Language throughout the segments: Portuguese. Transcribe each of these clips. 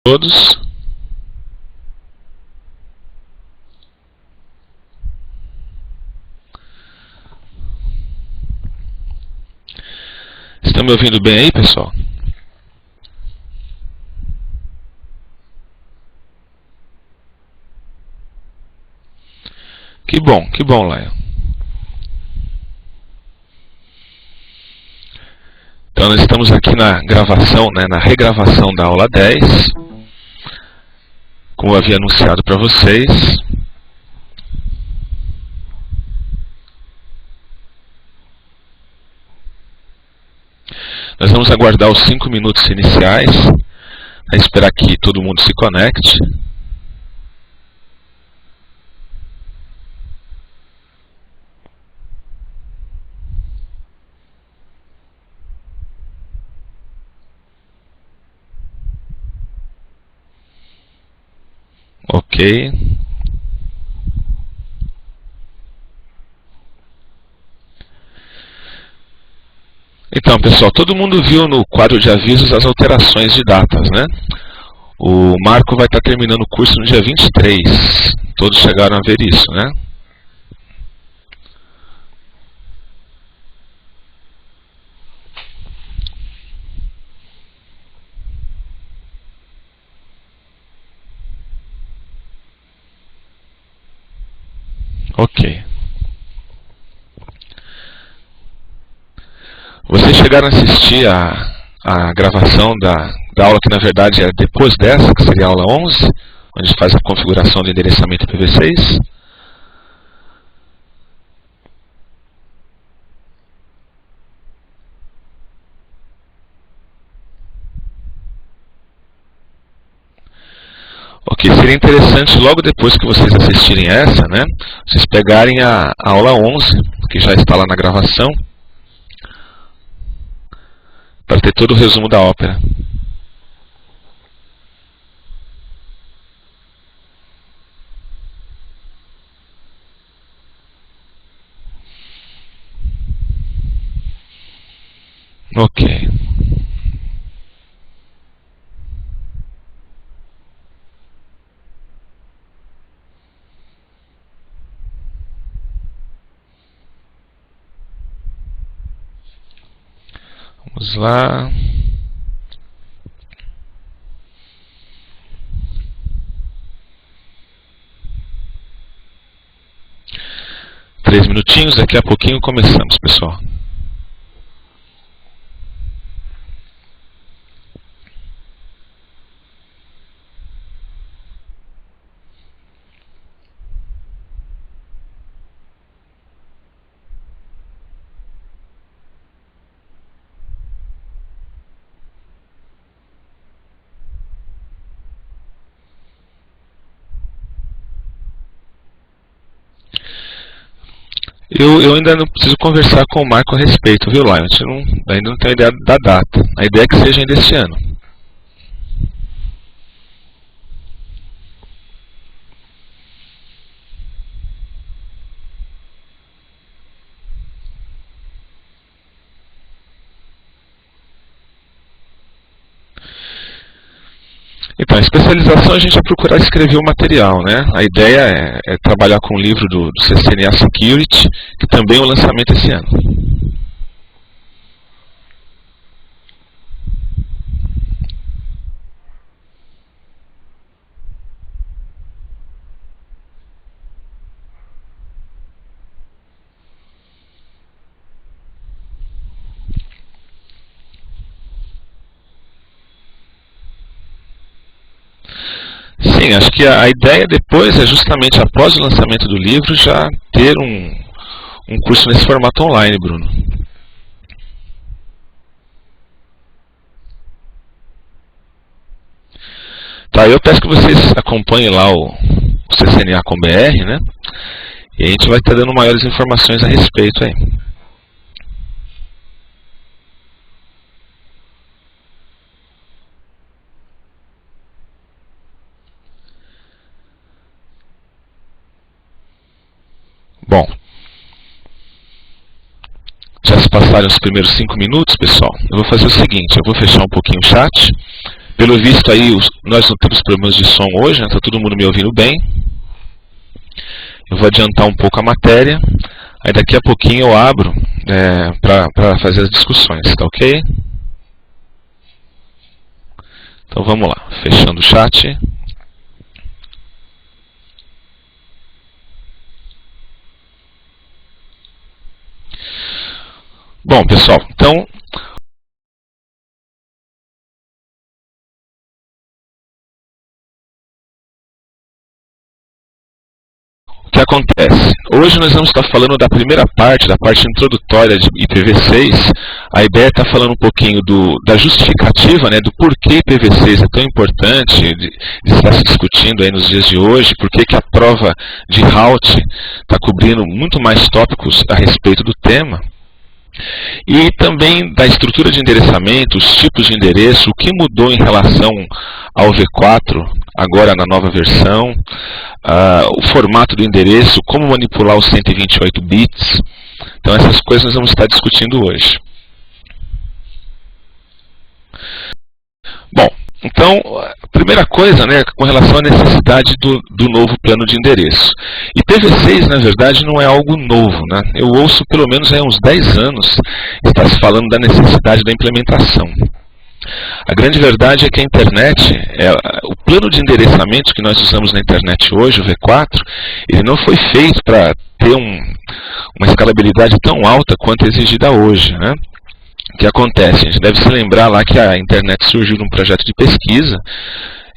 Todos. Estão me ouvindo bem aí, pessoal? Que bom, Lion. Então nós estamos aqui na gravação, na regravação da aula 10, como eu havia anunciado para vocês. Nós vamos aguardar os 5 minutos iniciais, para esperar que todo mundo se conecte. Ok. Então, pessoal, todo mundo viu no quadro de avisos as alterações de datas, né? O Marco vai estar terminando o curso no dia 23. Todos chegaram a ver isso, né? Ok. Vocês chegaram a assistir a gravação da aula que na verdade é depois dessa, que seria a aula 11, onde faz a configuração do endereçamento IPv6? Ok, seria interessante logo depois que vocês assistirem essa, né, vocês pegarem a aula 11, que já está lá na gravação, para ter todo o resumo da ópera. Ok. Vamos lá. Três minutinhos, daqui a pouquinho começamos, pessoal. Eu ainda não preciso conversar com o Marco a respeito, viu, Lion? A gente ainda não tem ideia da data. A ideia é que seja ainda este ano. Então, a especialização a gente vai procurar escrever o material, né? A ideia é trabalhar com o livro do CCNA Security, que também é o lançamento esse ano. Sim, acho que a ideia depois é justamente após o lançamento do livro já ter um curso nesse formato online, Bruno. Tá, eu peço que vocês acompanhem lá o CCNA com BR, né? E a gente vai estar dando maiores informações a respeito aí. Bom, já se passaram os primeiros 5 minutos, pessoal. Eu vou fazer o seguinte, eu vou fechar um pouquinho o chat Pelo visto aí, nós não temos problemas de som hoje, está todo mundo me ouvindo bem. Eu vou adiantar um pouco a matéria, aí daqui a pouquinho eu abro para fazer as discussões, tá ok? Então vamos lá, fechando o chat. Bom, pessoal, então o que acontece? Hoje nós vamos estar falando da primeira parte, da parte introdutória de IPv6. A ideia é estar falando um pouquinho da justificativa, né, do porquê IPv6 é tão importante, de estar se discutindo aí nos dias de hoje, porquê que a prova de Raute está cobrindo muito mais tópicos a respeito do tema. E também da estrutura de endereçamento, os tipos de endereço, o que mudou em relação ao V4, agora na nova versão, o formato do endereço, como manipular os 128 bits. Então essas coisas nós vamos estar discutindo hoje. Bom, então, a primeira coisa, né, com relação à necessidade do novo plano de endereço. IPv6, na verdade, não é algo novo, né? Eu ouço pelo menos há uns 10 anos estar se falando da necessidade da implementação. A grande verdade é que a internet, o plano de endereçamento que nós usamos na internet hoje, o V4, ele não foi feito para ter uma escalabilidade tão alta quanto é exigida hoje, né? O que acontece? A gente deve se lembrar lá que a internet surgiu num projeto de pesquisa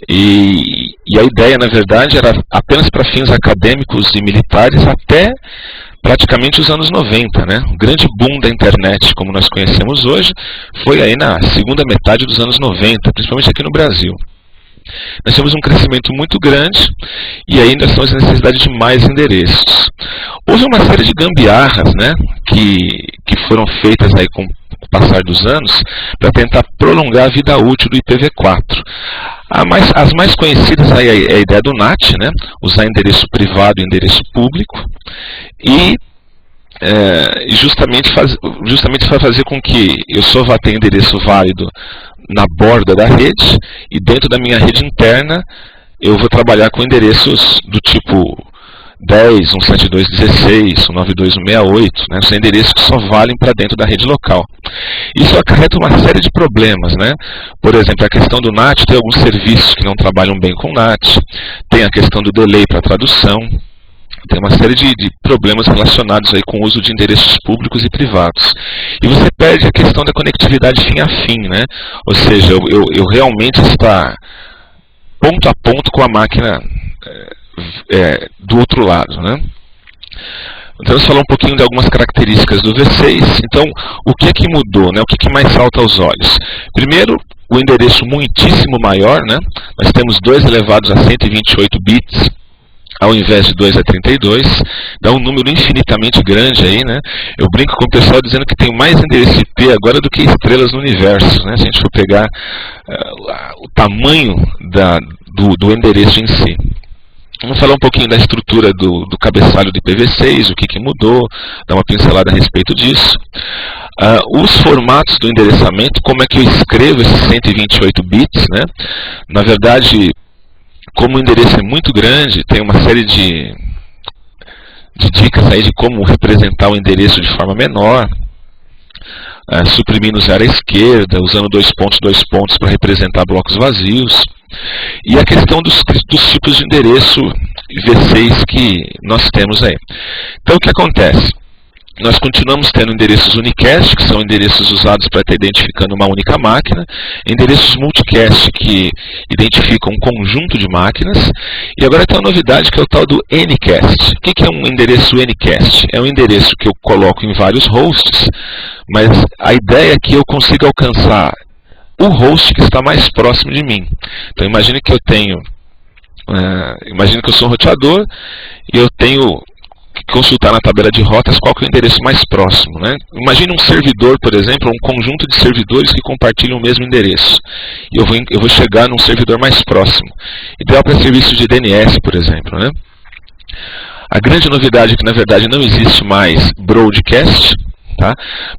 e a ideia, na verdade, era apenas para fins acadêmicos e militares até praticamente os anos 90, né? O grande boom da internet, como nós conhecemos hoje, foi aí na segunda metade dos anos 90, principalmente aqui no Brasil. Nós temos um crescimento muito grande e ainda temos a necessidade de mais endereços. Houve uma série de gambiarras, né, que foram feitas aí com o passar dos anos para tentar prolongar a vida útil do IPv4. As mais conhecidas aí é a ideia do NAT, né, usar endereço privado e endereço público, e justamente para fazer com que eu só vá ter endereço válido na borda da rede, e dentro da minha rede interna eu vou trabalhar com endereços do tipo 10, 172.16, 192.168, né? São endereços que só valem para dentro da rede local. Isso acarreta uma série de problemas, né? Por exemplo, a questão do NAT, tem alguns serviços que não trabalham bem com NAT, tem a questão do delay para tradução, tem uma série de problemas relacionados aí com o uso de endereços públicos e privados. E você perde a questão da conectividade fim a fim, né? Ou seja, eu realmente estar ponto a ponto com a máquina do outro lado, né? Então vamos falar um pouquinho de algumas características do V6. Então, o que é que mudou, né? O que é que mais salta aos olhos? Primeiro, o endereço muitíssimo maior, né? Nós temos 2 elevados a 128 bits, ao invés de 2 a 32, dá um número infinitamente grande aí, né? Eu brinco com o pessoal dizendo que tem mais endereço IP agora do que estrelas no universo, né? Se a gente for pegar o tamanho do endereço em si. Vamos falar um pouquinho da estrutura do cabeçalho do IPv6, o que mudou, dar uma pincelada a respeito disso. Os formatos do endereçamento, como é que eu escrevo esses 128 bits, né? Na verdade, como o endereço é muito grande, tem uma série de dicas aí de como representar o endereço de forma menor, suprimindo o 0 à esquerda, usando 2 pontos para representar blocos vazios. E a questão dos tipos de endereço V6 que nós temos aí. Então o que acontece? Nós continuamos tendo endereços unicast, que são endereços usados para estar identificando uma única máquina, endereços multicast, que identificam um conjunto de máquinas, e agora tem uma novidade que é o tal do Ncast. O que é um endereço Ncast? É um endereço que eu coloco em vários hosts, mas a ideia é que eu consiga alcançar o host que está mais próximo de mim. Então imagine que eu tenho, imagine que eu sou um roteador e eu tenho que consultar na tabela de rotas qual que é o endereço mais próximo, né? Imagine um servidor, por exemplo, um conjunto de servidores que compartilham o mesmo endereço. E eu vou chegar num servidor mais próximo. Ideal para serviços de DNS, por exemplo, né? A grande novidade é que, na verdade, não existe mais broadcast, tá?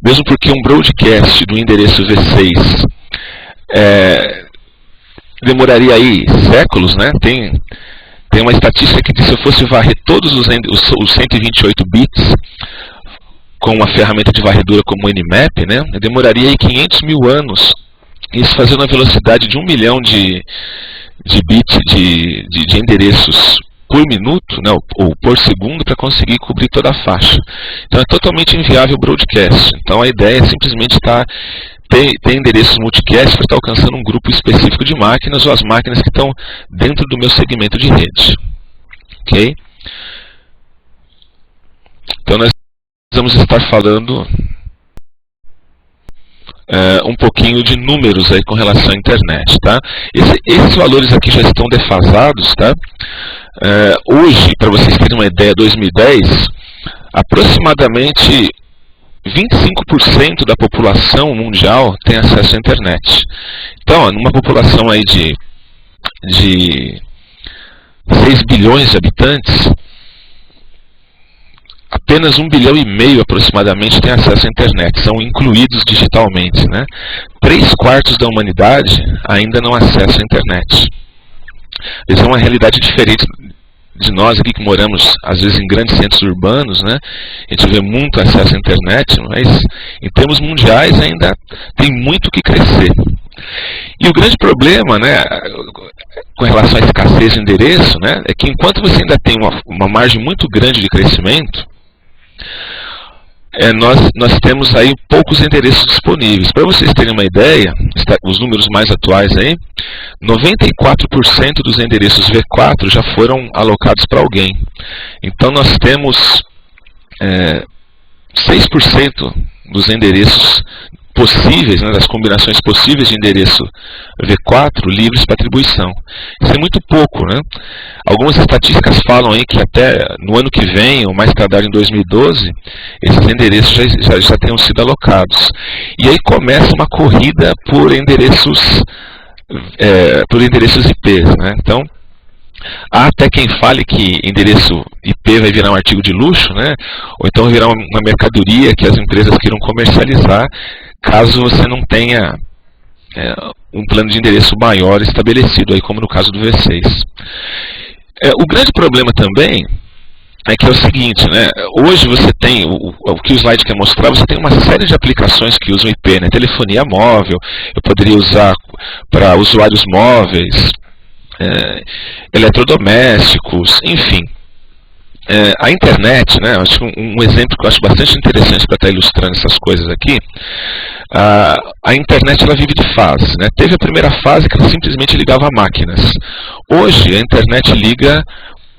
Mesmo porque um broadcast do endereço V6 demoraria aí séculos, né? Tem uma estatística que diz que se eu fosse varrer todos os 128 bits com uma ferramenta de varredura como o Nmap, né? Eu demoraria aí 500 mil anos, isso fazendo a velocidade de 1 milhão de bits de endereços por minuto, né, ou por segundo, para conseguir cobrir toda a faixa. Então é totalmente inviável o broadcast. Então a ideia é simplesmente ter endereços multicast para estar alcançando um grupo específico de máquinas, ou as máquinas que estão dentro do meu segmento de rede. Ok? Então nós vamos estar falando um pouquinho de números aí com relação à internet, tá? Esses valores aqui já estão defasados, tá? Hoje, para vocês terem uma ideia, 2010, aproximadamente 25% da população mundial tem acesso à internet. Então, numa população aí de 6 bilhões de habitantes, apenas 1,5 bilhão aproximadamente tem acesso à internet, são incluídos digitalmente, né? 3/4 da humanidade ainda não acessa a internet. Isso é uma realidade diferente de nós aqui que moramos, às vezes, em grandes centros urbanos, né? A gente vê muito acesso à internet, mas em termos mundiais ainda tem muito o que crescer. E o grande problema, né, com relação à escassez de endereço, né, é que enquanto você ainda tem uma margem muito grande de crescimento, nós temos aí poucos endereços disponíveis. Para vocês terem uma ideia, os números mais atuais aí, 94% dos endereços V4 já foram alocados para alguém. Então nós temos 6% dos endereços possíveis, né, das combinações possíveis de endereço V4 livres para atribuição. Isso é muito pouco, né? Algumas estatísticas falam aí que até no ano que vem, ou mais tardar em 2012, esses endereços já tenham sido alocados. E aí começa uma corrida por endereços IPs, né? Então, há até quem fale que endereço IP vai virar um artigo de luxo, né? Ou então vai virar uma mercadoria que as empresas queiram comercializar, caso você não tenha um plano de endereço maior estabelecido, aí, como no caso do V6. O grande problema também é que é o seguinte, né? Hoje você tem, o que o slide quer mostrar, você tem uma série de aplicações que usam IP, né? Telefonia móvel, eu poderia usar para usuários móveis, eletrodomésticos, enfim. A internet, né, acho que um exemplo que eu acho bastante interessante para estar ilustrando essas coisas aqui, a internet ela vive de fases, né? Teve a primeira fase que ela simplesmente ligava máquinas. Hoje a internet liga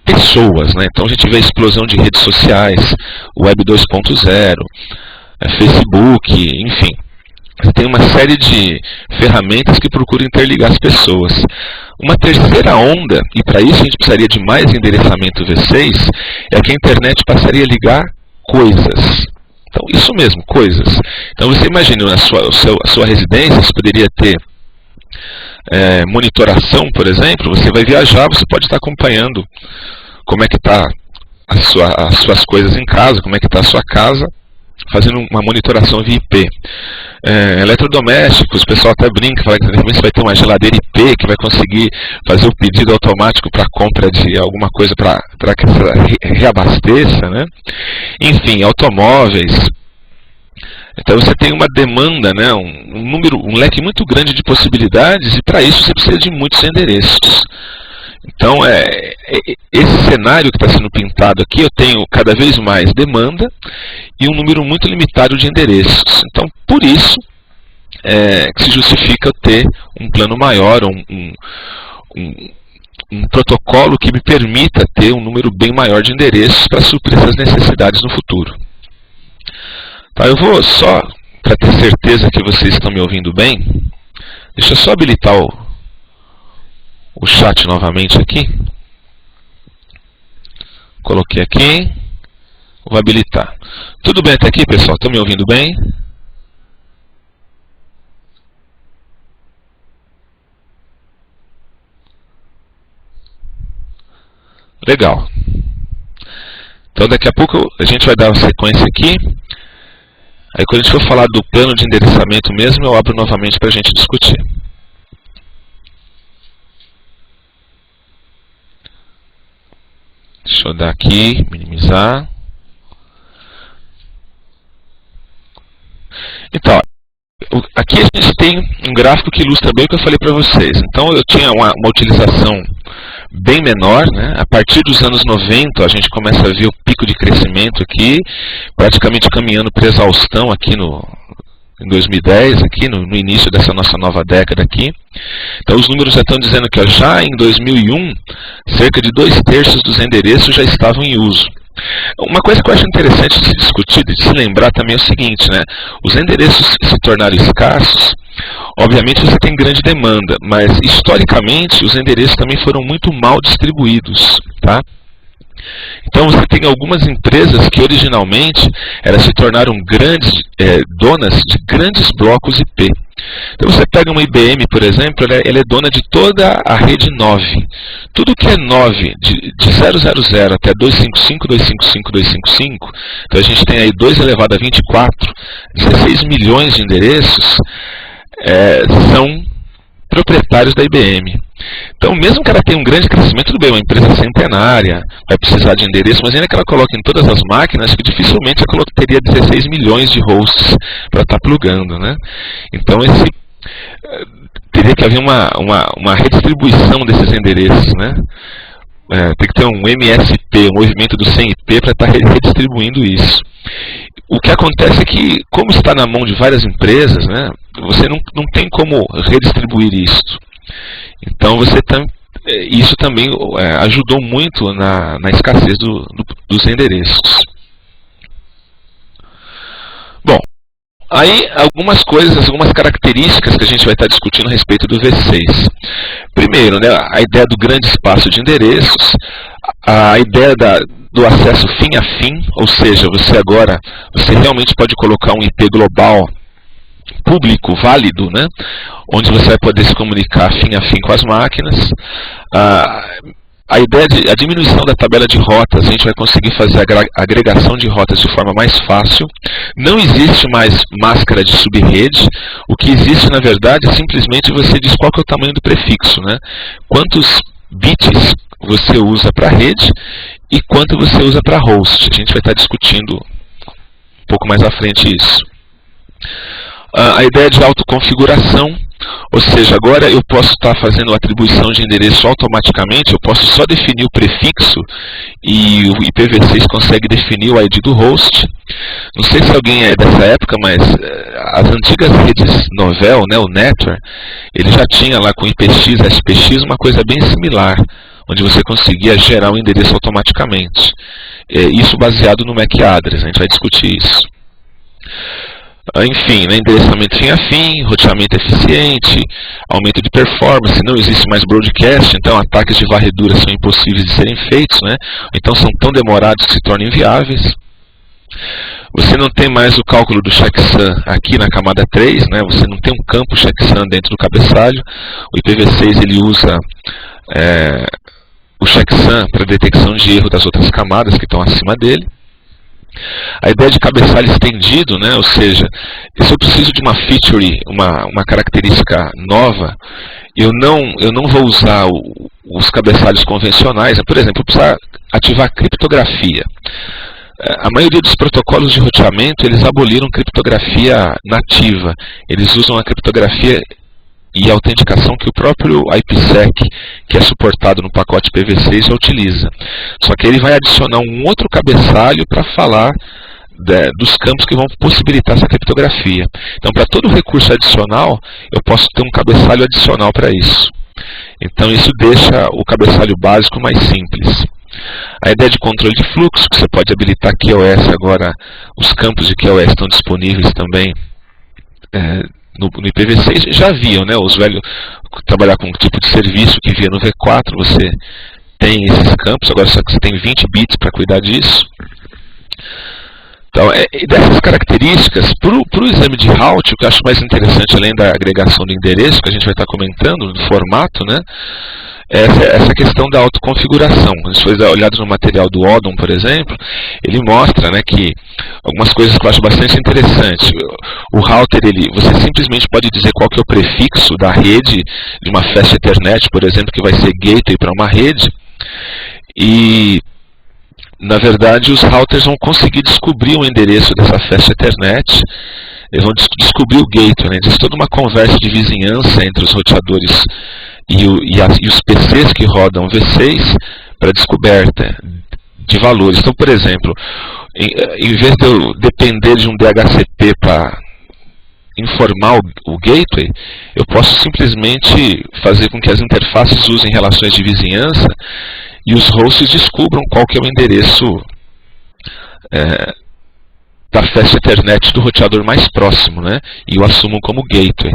pessoas, né? Então a gente vê a explosão de redes sociais, Web 2.0, Facebook, enfim. Você tem uma série de ferramentas que procuram interligar as pessoas. Uma terceira onda, e para isso a gente precisaria de mais endereçamento V6, é que a internet passaria a ligar coisas. Então, isso mesmo, coisas. Então você imagina, a sua residência, você poderia ter monitoração, por exemplo. Você vai viajar, você pode estar acompanhando como é que está as suas coisas em casa, como é que está a sua casa, fazendo uma monitoração via IP. Eletrodomésticos, o pessoal até brinca, fala que você vai ter uma geladeira IP que vai conseguir fazer o pedido automático para compra de alguma coisa para que ela reabasteça, né? Enfim, automóveis. Então você tem uma demanda, né, um leque muito grande de possibilidades, e para isso você precisa de muitos endereços. Então, esse cenário que está sendo pintado aqui, eu tenho cada vez mais demanda e um número muito limitado de endereços. Então, por isso que se justifica eu ter um plano maior, um protocolo que me permita ter um número bem maior de endereços para suprir essas necessidades no futuro. Tá, eu vou só, para ter certeza que vocês estão me ouvindo bem, deixa eu só habilitar o chat novamente aqui. Coloquei aqui. Vou habilitar. Tudo bem até aqui, pessoal? Estão me ouvindo bem? Legal. Então daqui a pouco a gente vai dar uma sequência aqui. Aí quando a gente for falar do plano de endereçamento mesmo, eu abro novamente para a gente discutir. Deixa eu dar aqui, minimizar. Então, aqui a gente tem um gráfico que ilustra bem o que eu falei para vocês. Então eu tinha uma utilização bem menor, né? A partir dos anos 90 a gente começa a ver o pico de crescimento aqui, praticamente caminhando para exaustão aqui em 2010, aqui no início dessa nossa nova década aqui. Então os números já estão dizendo que já em 2001, cerca de 2/3 dos endereços já estavam em uso. Uma coisa que eu acho interessante de se discutir, de se lembrar também é o seguinte, né? Os endereços se tornaram escassos, obviamente você tem grande demanda, mas historicamente os endereços também foram muito mal distribuídos, tá? Então você tem algumas empresas que originalmente elas se tornaram grandes donas de grandes blocos IP. Então você pega uma IBM, por exemplo, ela é dona de toda a rede 9. Tudo que é 9, de 000 até 255, 255, 255, então a gente tem aí 2 elevado a 24, 16 milhões de endereços, são proprietários da IBM. Então, mesmo que ela tenha um grande crescimento, tudo bem, uma empresa centenária, vai precisar de endereço, mas ainda que ela coloque em todas as máquinas, que dificilmente ela teria 16 milhões de hosts para estar plugando, né? Então, teria que haver uma redistribuição desses endereços, né? Tem que ter um MSP, um movimento do 100IP, para estar redistribuindo isso. O que acontece é que, como está na mão de várias empresas, né, você não tem como redistribuir isso. Então isso também ajudou muito na escassez dos endereços. Bom, aí algumas coisas, algumas características que a gente vai estar discutindo a respeito do V6. Primeiro, né, a ideia do grande espaço de endereços, a ideia do acesso fim a fim, ou seja, você realmente pode colocar um IP global público, válido, né, onde você vai poder se comunicar fim a fim com as máquinas. A ideia a diminuição da tabela de rotas, a gente vai conseguir fazer a agregação de rotas de forma mais fácil. Não existe mais máscara de subrede. O que existe, na verdade, é simplesmente você diz qual que é o tamanho do prefixo, né? Quantos bits você usa para rede e quanto você usa para host. A gente vai estar discutindo um pouco mais à frente isso. A ideia de autoconfiguração, ou seja, agora eu posso estar fazendo a atribuição de endereço automaticamente, eu posso só definir o prefixo e o IPv6 consegue definir o ID do host. Não sei se alguém é dessa época, mas as antigas redes Novell, né, o Network, ele já tinha lá com IPX, SPX, uma coisa bem similar, onde você conseguia gerar o endereço automaticamente. Isso baseado no MAC address, a gente vai discutir isso. Enfim, né, endereçamento fim a fim, roteamento eficiente, aumento de performance, não existe mais broadcast, então ataques de varredura são impossíveis de serem feitos, né? Então são tão demorados que se tornam inviáveis. Você não tem mais o cálculo do checksum aqui na camada 3, né? Você não tem um campo checksum dentro do cabeçalho. O IPv6 ele usa o checksum para detecção de erro das outras camadas que estão acima dele. A ideia de cabeçalho estendido, né? Ou seja, se eu preciso de uma feature, uma característica nova, eu não vou usar os cabeçalhos convencionais. Por exemplo, eu preciso ativar criptografia. A maioria dos protocolos de roteamento, eles aboliram criptografia nativa. Eles usam a criptografia e a autenticação que o próprio IPsec, que é suportado no pacote IPv6, já utiliza. Só que ele vai adicionar um outro cabeçalho para falar dos campos que vão possibilitar essa criptografia. Então, para todo recurso adicional, eu posso ter um cabeçalho adicional para isso. Então, isso deixa o cabeçalho básico mais simples. A ideia de controle de fluxo, que você pode habilitar QoS agora, os campos de QoS estão disponíveis também no IPv6, já haviam, né? Os velhos trabalhar com um tipo de serviço que via no V4, você tem esses campos, agora só que você tem 20 bits para cuidar disso. Então, dessas características, para o exame de route, o que eu acho mais interessante, além da agregação do endereço, que a gente vai estar comentando, do formato, né? Essa questão da autoconfiguração. Quando você for olhado no material do Odom, por exemplo, ele mostra, né, que algumas coisas que eu acho bastante interessantes. O router, você simplesmente pode dizer qual que é o prefixo da rede de uma Fast Ethernet, por exemplo, que vai ser gateway para uma rede, e na verdade, os routers vão conseguir descobrir o endereço dessa Fast Ethernet, eles vão descobrir o gateway, né? Existe toda uma conversa de vizinhança entre os roteadores e os PCs que rodam V6 para descoberta de valores. Então, por exemplo, em vez de eu depender de um DHCP para informar o gateway, eu posso simplesmente fazer com que as interfaces usem relações de vizinhança e os hosts descubram qual que é o endereço da Fast Ethernet do roteador mais próximo, né? E o assumam como gateway.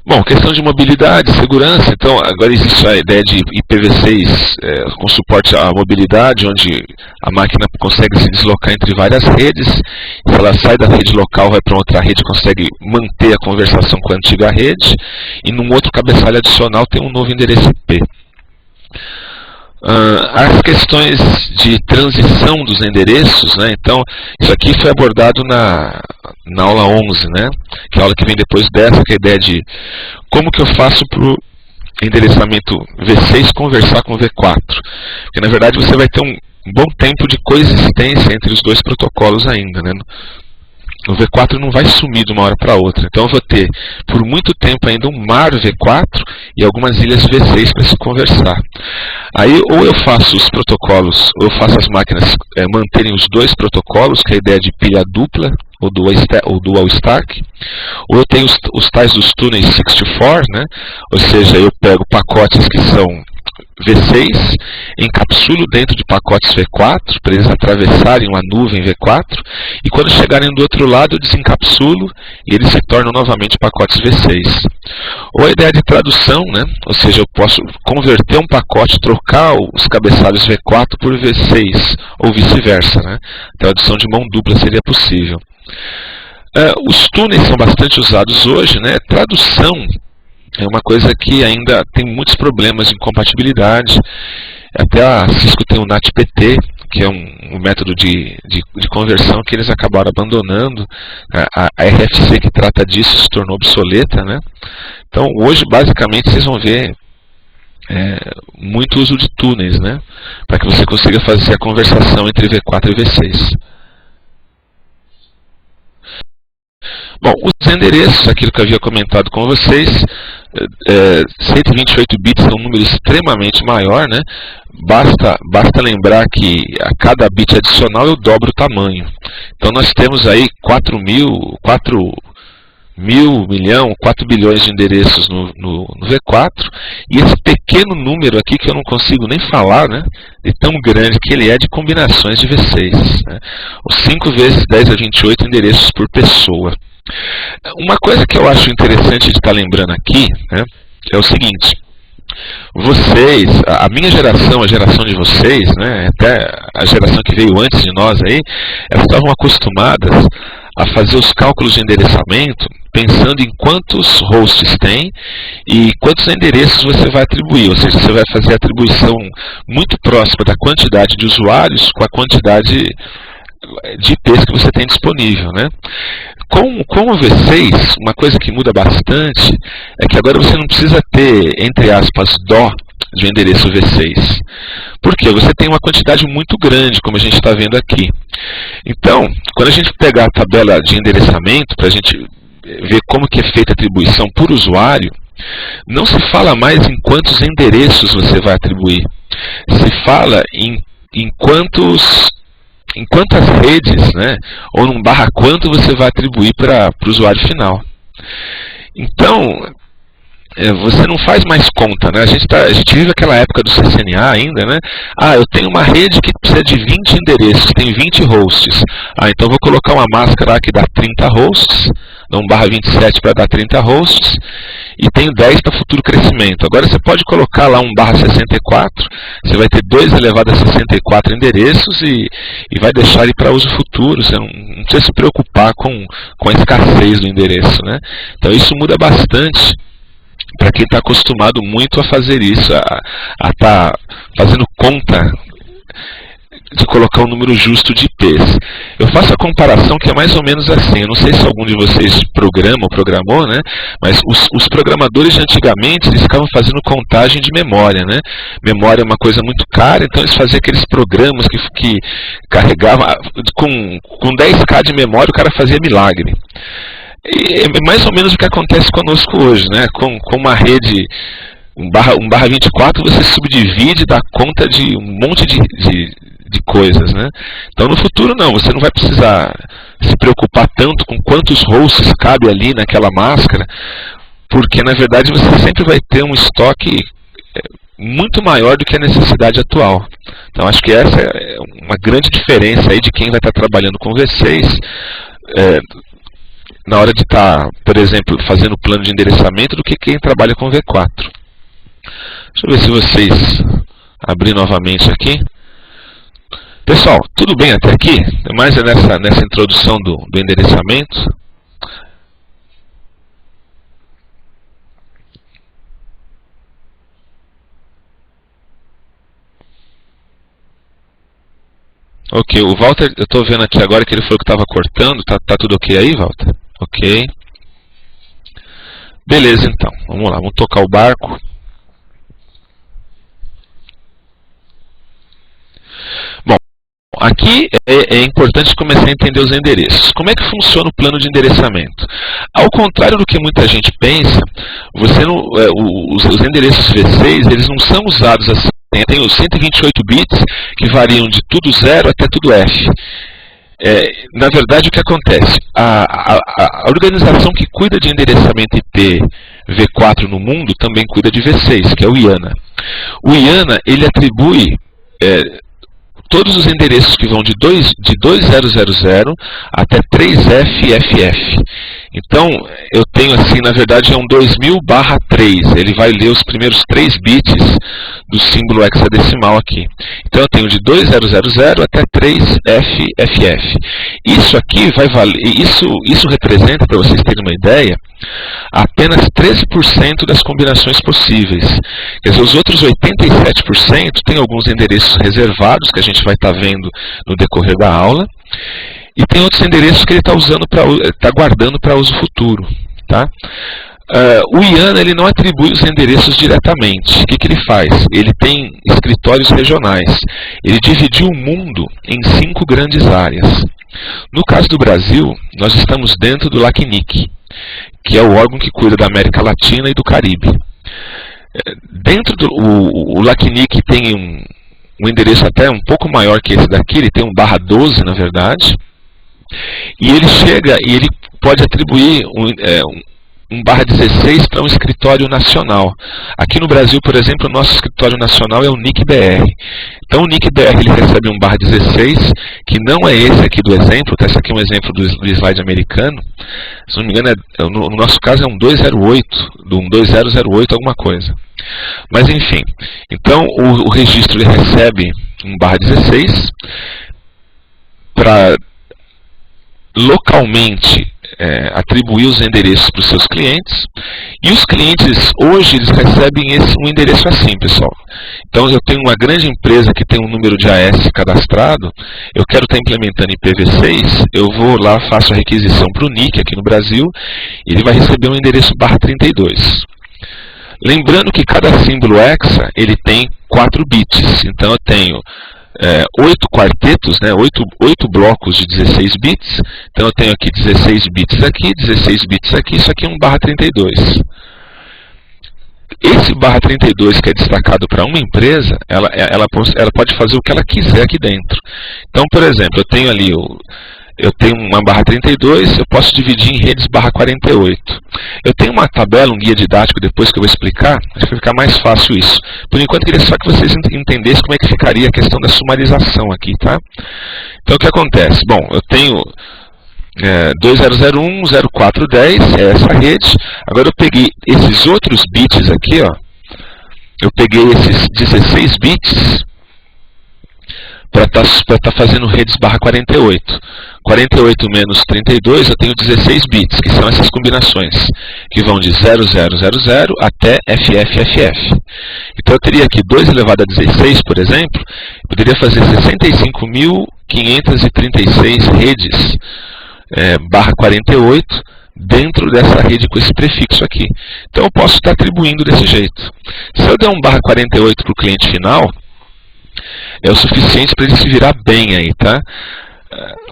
Bom, questão de mobilidade, segurança. Então, agora existe a ideia de IPv6 com suporte à mobilidade, onde a máquina consegue se deslocar entre várias redes. Se ela sai da rede local, vai para outra rede, consegue manter a conversação com a antiga rede. E num outro cabeçalho adicional tem um novo endereço IP. As questões de transição dos endereços, né? Então, isso aqui foi abordado na aula 11, né? Que é a aula que vem depois dessa, que é a ideia de como que eu faço para o endereçamento V6 conversar com o V4. Porque, na verdade, você vai ter um bom tempo de coexistência entre os dois protocolos ainda, né? O V4 não vai sumir de uma hora para outra. Então eu vou ter, por muito tempo ainda, um mar V4 e algumas ilhas V6 para se conversar. Aí ou eu faço os protocolos, ou eu faço as máquinas manterem os dois protocolos, que é a ideia de pilha dupla, ou dual stack, ou eu tenho os tais dos túneis 64, né? Ou seja, eu pego pacotes que são V6, encapsulo dentro de pacotes V4, para eles atravessarem uma nuvem V4, e quando chegarem do outro lado eu desencapsulo e eles se tornam novamente pacotes V6. Ou a ideia de tradução, né? Ou seja, eu posso converter um pacote, trocar os cabeçalhos V4 por V6, ou vice-versa, né? Tradução de mão dupla seria possível. Os túneis são bastante usados hoje, né? Tradução é uma coisa que ainda tem muitos problemas de incompatibilidade. Até a Cisco tem o NATPT, que é um método de conversão que eles acabaram abandonando. A RFC que trata disso se tornou obsoleta, né? Então hoje basicamente vocês vão ver muito uso de túneis, né? Para que você consiga fazer a conversação entre V4 e V6. Bom, os endereços, aquilo que eu havia comentado com vocês, 128 bits é um número extremamente maior, né? Basta lembrar que a cada bit adicional eu dobro o tamanho. Então nós temos aí 4 bilhões de endereços no V4, e esse pequeno número aqui que eu não consigo nem falar, né? É tão grande que ele é de combinações de V6, né? Os 5 vezes 10 a 28 endereços por pessoa. Uma coisa que eu acho interessante de estar lembrando aqui, né, é o seguinte: vocês, a minha geração, a geração de vocês, né, até a geração que veio antes de nós aí, elas estavam acostumadas a fazer os cálculos de endereçamento pensando em quantos hosts tem e quantos endereços você vai atribuir. Ou seja, você vai fazer a atribuição muito próxima da quantidade de usuários com a quantidade de IPs que você tem disponível, né? Com o V6, uma coisa que muda bastante é que agora você não precisa ter, entre aspas, dó de um endereço V6. Por quê? Você tem uma quantidade muito grande, como a gente está vendo aqui. Então, quando a gente pegar a tabela de endereçamento, para a gente ver como que é feita a atribuição por usuário, não se fala mais em quantos endereços você vai atribuir. Se fala em quantas redes, né, ou num barra quanto você vai atribuir para o usuário final. Então, você não faz mais conta, né? A gente vive aquela época do CCNA ainda, né? Eu tenho uma rede que precisa de 20 endereços, tem 20 hosts. Então vou colocar uma máscara lá que dá 30 hosts, dá um barra 27 para dar 30 hosts, e tenho 10 para futuro crescimento. Agora você pode colocar lá um barra 64, você vai ter 2 elevado a 64 endereços e vai deixar ele para uso futuro. Você não precisa se preocupar com a escassez do endereço, né? Então isso muda bastante para quem está acostumado muito a fazer isso, a estar fazendo conta de colocar um número justo de IPs. Eu faço a comparação que é mais ou menos assim. Eu não sei se algum de vocês programou, né? Mas os programadores de antigamente, eles ficavam fazendo contagem de memória, né? Memória é uma coisa muito cara, então eles faziam aqueles programas que carregavam com 10K de memória, o cara fazia milagre. E é mais ou menos o que acontece conosco hoje, né? Com uma rede 1/24, você subdivide e dá conta de um monte de coisas, né? Então no futuro não, você não vai precisar se preocupar tanto com quantos hosts cabe ali naquela máscara, porque na verdade você sempre vai ter um estoque muito maior do que a necessidade atual. Então acho que essa é uma grande diferença aí de quem vai estar trabalhando com V6 na hora de estar, por exemplo, fazendo plano de endereçamento do que quem trabalha com V4. Deixa eu ver se vocês abrir novamente aqui. Pessoal, tudo bem até aqui? Mais nessa introdução do endereçamento. Ok, o Walter, eu estou vendo aqui agora que ele falou que estava cortando. Tá tudo ok aí, Walter? Ok. Beleza, então. Vamos lá, vamos tocar o barco. Bom, aqui é importante começar a entender os endereços. Como é que funciona o plano de endereçamento? Ao contrário do que muita gente pensa, os endereços V6 eles não são usados assim. Tem os 128 bits que variam de tudo 0 até tudo F. Na verdade, o que acontece? A organização que cuida de endereçamento IP V4 no mundo também cuida de V6, que é o IANA. O IANA ele atribui todos os endereços que vão de 2000 até 3FFF. Então, eu tenho assim, na verdade é um 2000/3. Ele vai ler os primeiros 3 bits do símbolo hexadecimal aqui. Então, eu tenho de 2000 até 3FFF. Isso aqui vai valer, isso representa, para vocês terem uma ideia, apenas 13% das combinações possíveis. Quer dizer, os outros 87% tem alguns endereços reservados, que a gente vai estar vendo no decorrer da aula, e tem outros endereços que ele está guardando para uso futuro. Tá? O IANA ele não atribui os endereços diretamente. O que ele faz? Ele tem escritórios regionais. Ele dividiu o mundo em 5 grandes áreas. No caso do Brasil, nós estamos dentro do LACNIC, que é o órgão que cuida da América Latina e do Caribe. Dentro do o LACNIC tem um endereço até um pouco maior que esse daqui, ele tem um /12 na verdade, e ele chega e ele pode atribuir um /16 para um escritório nacional. Aqui no Brasil, por exemplo, o nosso escritório nacional é o NIC-BR. Então o NIC-BR ele recebe um /16, que não é esse aqui do exemplo, tá? Esse aqui é um exemplo do slide americano. Se não me engano, no nosso caso é um 208, um 2008, alguma coisa. Mas enfim, então o registro ele recebe um /16 para localmente atribuir os endereços para os seus clientes, e os clientes hoje eles recebem um endereço assim, pessoal. Então eu tenho uma grande empresa que tem um número de AS cadastrado, eu quero estar implementando IPv6, eu vou lá, faço a requisição para o NIC aqui no Brasil, e ele vai receber um endereço /32. Lembrando que cada símbolo hexa ele tem 4 bits, então eu tenho 8 quartetos, né, 8 blocos de 16 bits, então eu tenho aqui 16 bits aqui, 16 bits aqui, isso aqui é um /32. Esse /32 que é destacado para uma empresa, ela pode fazer o que ela quiser aqui dentro. Então, por exemplo, eu tenho ali eu tenho uma /32, eu posso dividir em redes /48. Eu tenho uma tabela, um guia didático depois que eu vou explicar, acho que vai ficar mais fácil isso. Por enquanto, eu queria só que vocês entendessem como é que ficaria a questão da sumarização aqui, tá? Então, o que acontece? Bom, eu tenho 2001, 0410, é essa rede. Agora eu peguei esses outros bits aqui, ó. Eu peguei esses 16 bits para estar fazendo redes /48. 48 menos 32, eu tenho 16 bits, que são essas combinações, que vão de 0000 até FFFF. Então eu teria aqui 2 elevado a 16, por exemplo, eu poderia fazer 65.536 redes barra 48 dentro dessa rede com esse prefixo aqui. Então eu posso estar atribuindo desse jeito. Se eu der um barra 48 para o cliente final, é o suficiente para ele se virar bem aí, tá?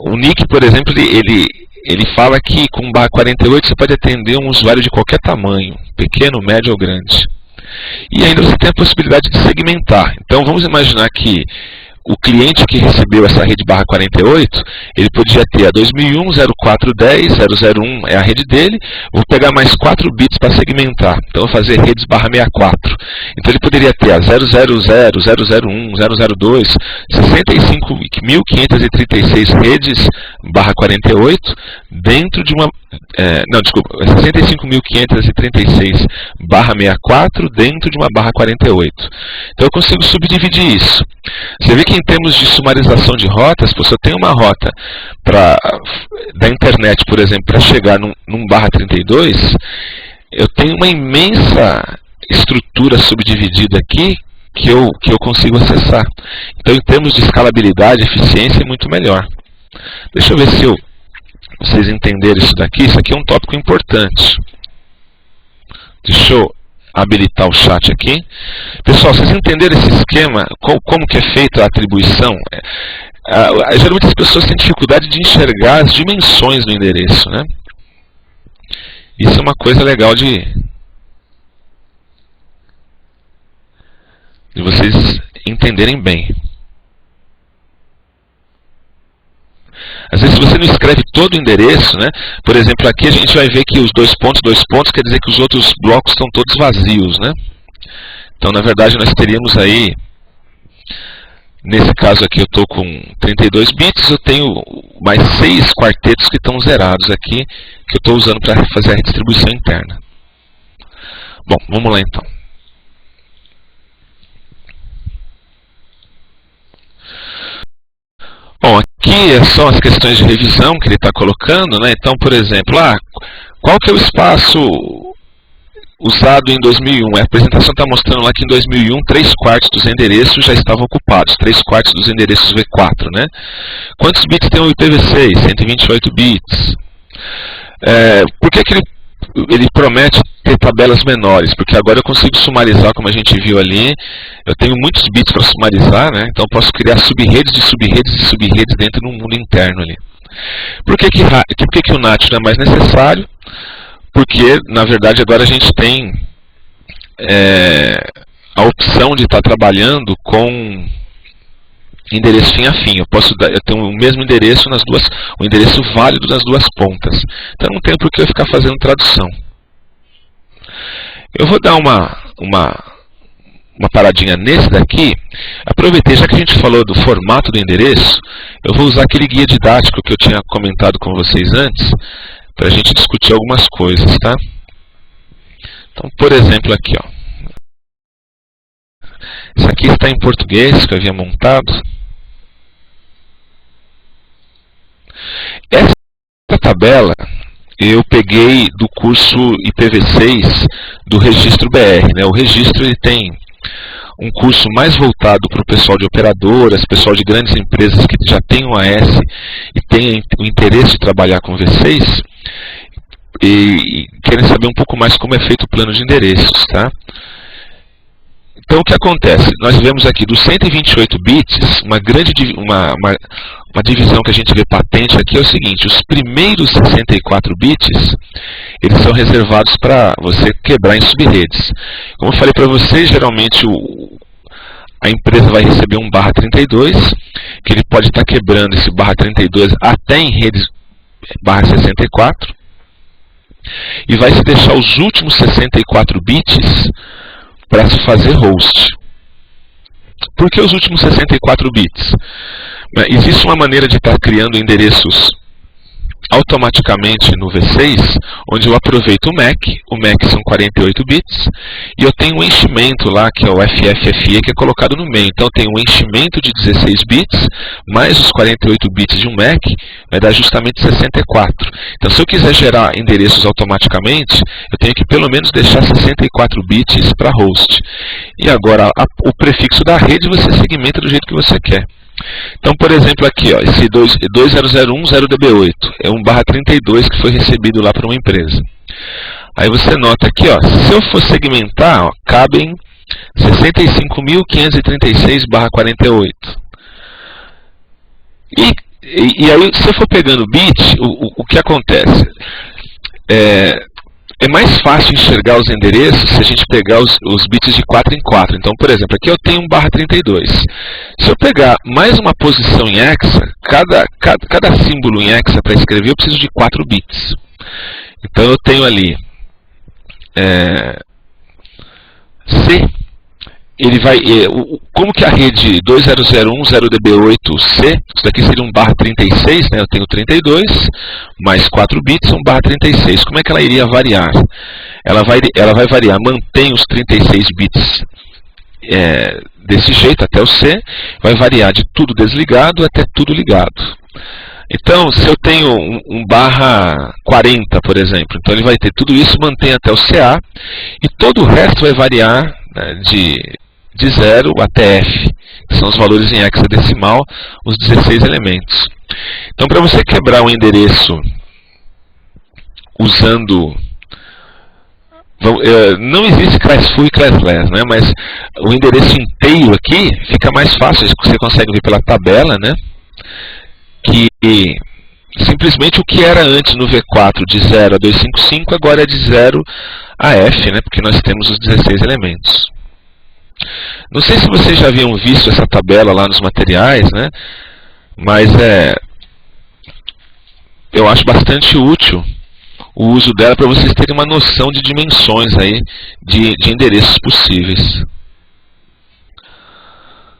O Nick, por exemplo, ele fala que com barra 48 você pode atender um usuário de qualquer tamanho, pequeno, médio ou grande. E ainda você tem a possibilidade de segmentar. Então vamos imaginar que o cliente que recebeu essa rede barra 48, ele podia ter a 2001, 0410, 001 é a rede dele, vou pegar mais 4 bits para segmentar, então vou fazer redes barra 64. Então ele poderia ter a 000, 001, 002, 65.536 redes barra 48 dentro de uma... 65.536 barra 64 dentro de uma barra 48. Então eu consigo subdividir isso. Você vê que em termos de sumarização de rotas, se eu tenho uma rota da internet, por exemplo, para chegar num barra 32, eu tenho uma imensa estrutura subdividida aqui que eu consigo acessar. Então, em termos de escalabilidade e eficiência, é muito melhor. Deixa eu ver se vocês entenderam isso daqui. Isso aqui é um tópico importante. Deixa eu habilitar o chat aqui. Pessoal, vocês entenderam esse esquema? Como que é feita a atribuição? Geralmente as pessoas têm dificuldade de enxergar as dimensões do endereço, né? Isso é uma coisa legal de vocês entenderem bem. Às vezes, se você não escreve todo o endereço, né? Por exemplo, aqui a gente vai ver que os 2 pontos, quer dizer que os outros blocos estão todos vazios, né? Então, na verdade, nós teríamos aí, nesse caso aqui eu estou com 32 bits, eu tenho mais 6 quartetos que estão zerados aqui, que eu estou usando para fazer a redistribuição interna. Bom, vamos lá então. Bom, aqui são as questões de revisão que ele está colocando, né? Então, por exemplo, qual que é o espaço usado em 2001? A apresentação está mostrando lá que em 2001, 3/4 dos endereços já estavam ocupados, 3/4 dos endereços V4, né? Quantos bits tem o IPv6? 128 bits. Por que ele promete ter tabelas menores? Porque agora eu consigo sumarizar, como a gente viu ali. Eu tenho muitos bits para sumarizar, né? Então eu posso criar subredes de subredes de subredes dentro do mundo interno ali. Por que o NAT não é mais necessário? Porque, na verdade, agora a gente tem a opção de estar trabalhando com endereço fim a fim. Eu tenho o mesmo endereço o endereço válido das duas pontas. Então não tem por que eu ficar fazendo tradução. Eu vou dar uma paradinha nesse daqui. Aproveitei, já que a gente falou do formato do endereço, eu vou usar aquele guia didático que eu tinha comentado com vocês antes, para a gente discutir algumas coisas, tá? Então, por exemplo, aqui, ó. Isso aqui está em português, que eu havia montado. Essa tabela eu peguei do curso IPv6 do Registro BR, né? O Registro ele tem um curso mais voltado para o pessoal de operadoras, pessoal de grandes empresas que já tem um AS e tem o interesse de trabalhar com V6 e querem saber um pouco mais como é feito o plano de endereços, tá? Então o que acontece? Nós vemos aqui dos 128 bits, uma divisão que a gente vê patente aqui é o seguinte: os primeiros 64 bits, eles são reservados para você quebrar em subredes. Como eu falei para vocês, geralmente a empresa vai receber um barra 32, que ele pode estar quebrando esse barra 32 até em redes barra 64, e vai se deixar os últimos 64 bits para se fazer host. Por que os últimos 64 bits? Existe uma maneira de estar criando endereços automaticamente no V6, onde eu aproveito o MAC são 48 bits, e eu tenho um enchimento lá, que é o FFFE, que é colocado no meio. Então eu tenho um enchimento de 16 bits, mais os 48 bits de um MAC, vai dar justamente 64. Então se eu quiser gerar endereços automaticamente, eu tenho que pelo menos deixar 64 bits para host. E agora, o prefixo da rede você segmenta do jeito que você quer. Então, por exemplo, aqui, ó, esse 20010DB8 é 1/32 que foi recebido lá para uma empresa. Aí você nota aqui, ó, se eu for segmentar, ó, cabem 65.536/48. E aí, se eu for pegando bit, o que acontece? É mais fácil enxergar os endereços se a gente pegar os bits de 4 em 4. Então, por exemplo, aqui eu tenho 1/32. Se eu pegar mais uma posição em hexa, cada símbolo em hexa para escrever eu preciso de 4 bits. Então eu tenho ali C. Ele vai, como que a rede 20010DB8C, isso daqui seria 1/36, né? Eu tenho 32, mais 4 bits, 1/36. Como é que ela iria variar? Ela vai variar, mantém os 36 bits desse jeito até o C, vai variar de tudo desligado até tudo ligado. Então, se eu tenho 1/40, por exemplo, então ele vai ter tudo isso, mantém até o CA, e todo o resto vai variar, né, de 0 até F, que são os valores em hexadecimal, os 16 elementos. Então, para você quebrar um endereço usando... não existe class full e classless, né? Mas o endereço inteiro aqui fica mais fácil, você consegue ver pela tabela, né? Que simplesmente o que era antes no V4 de 0 a 255, agora é de 0 a F, né? Porque nós temos os 16 elementos. Não sei se vocês já haviam visto essa tabela lá nos materiais, né? Mas eu acho bastante útil o uso dela para vocês terem uma noção de dimensões aí de endereços possíveis.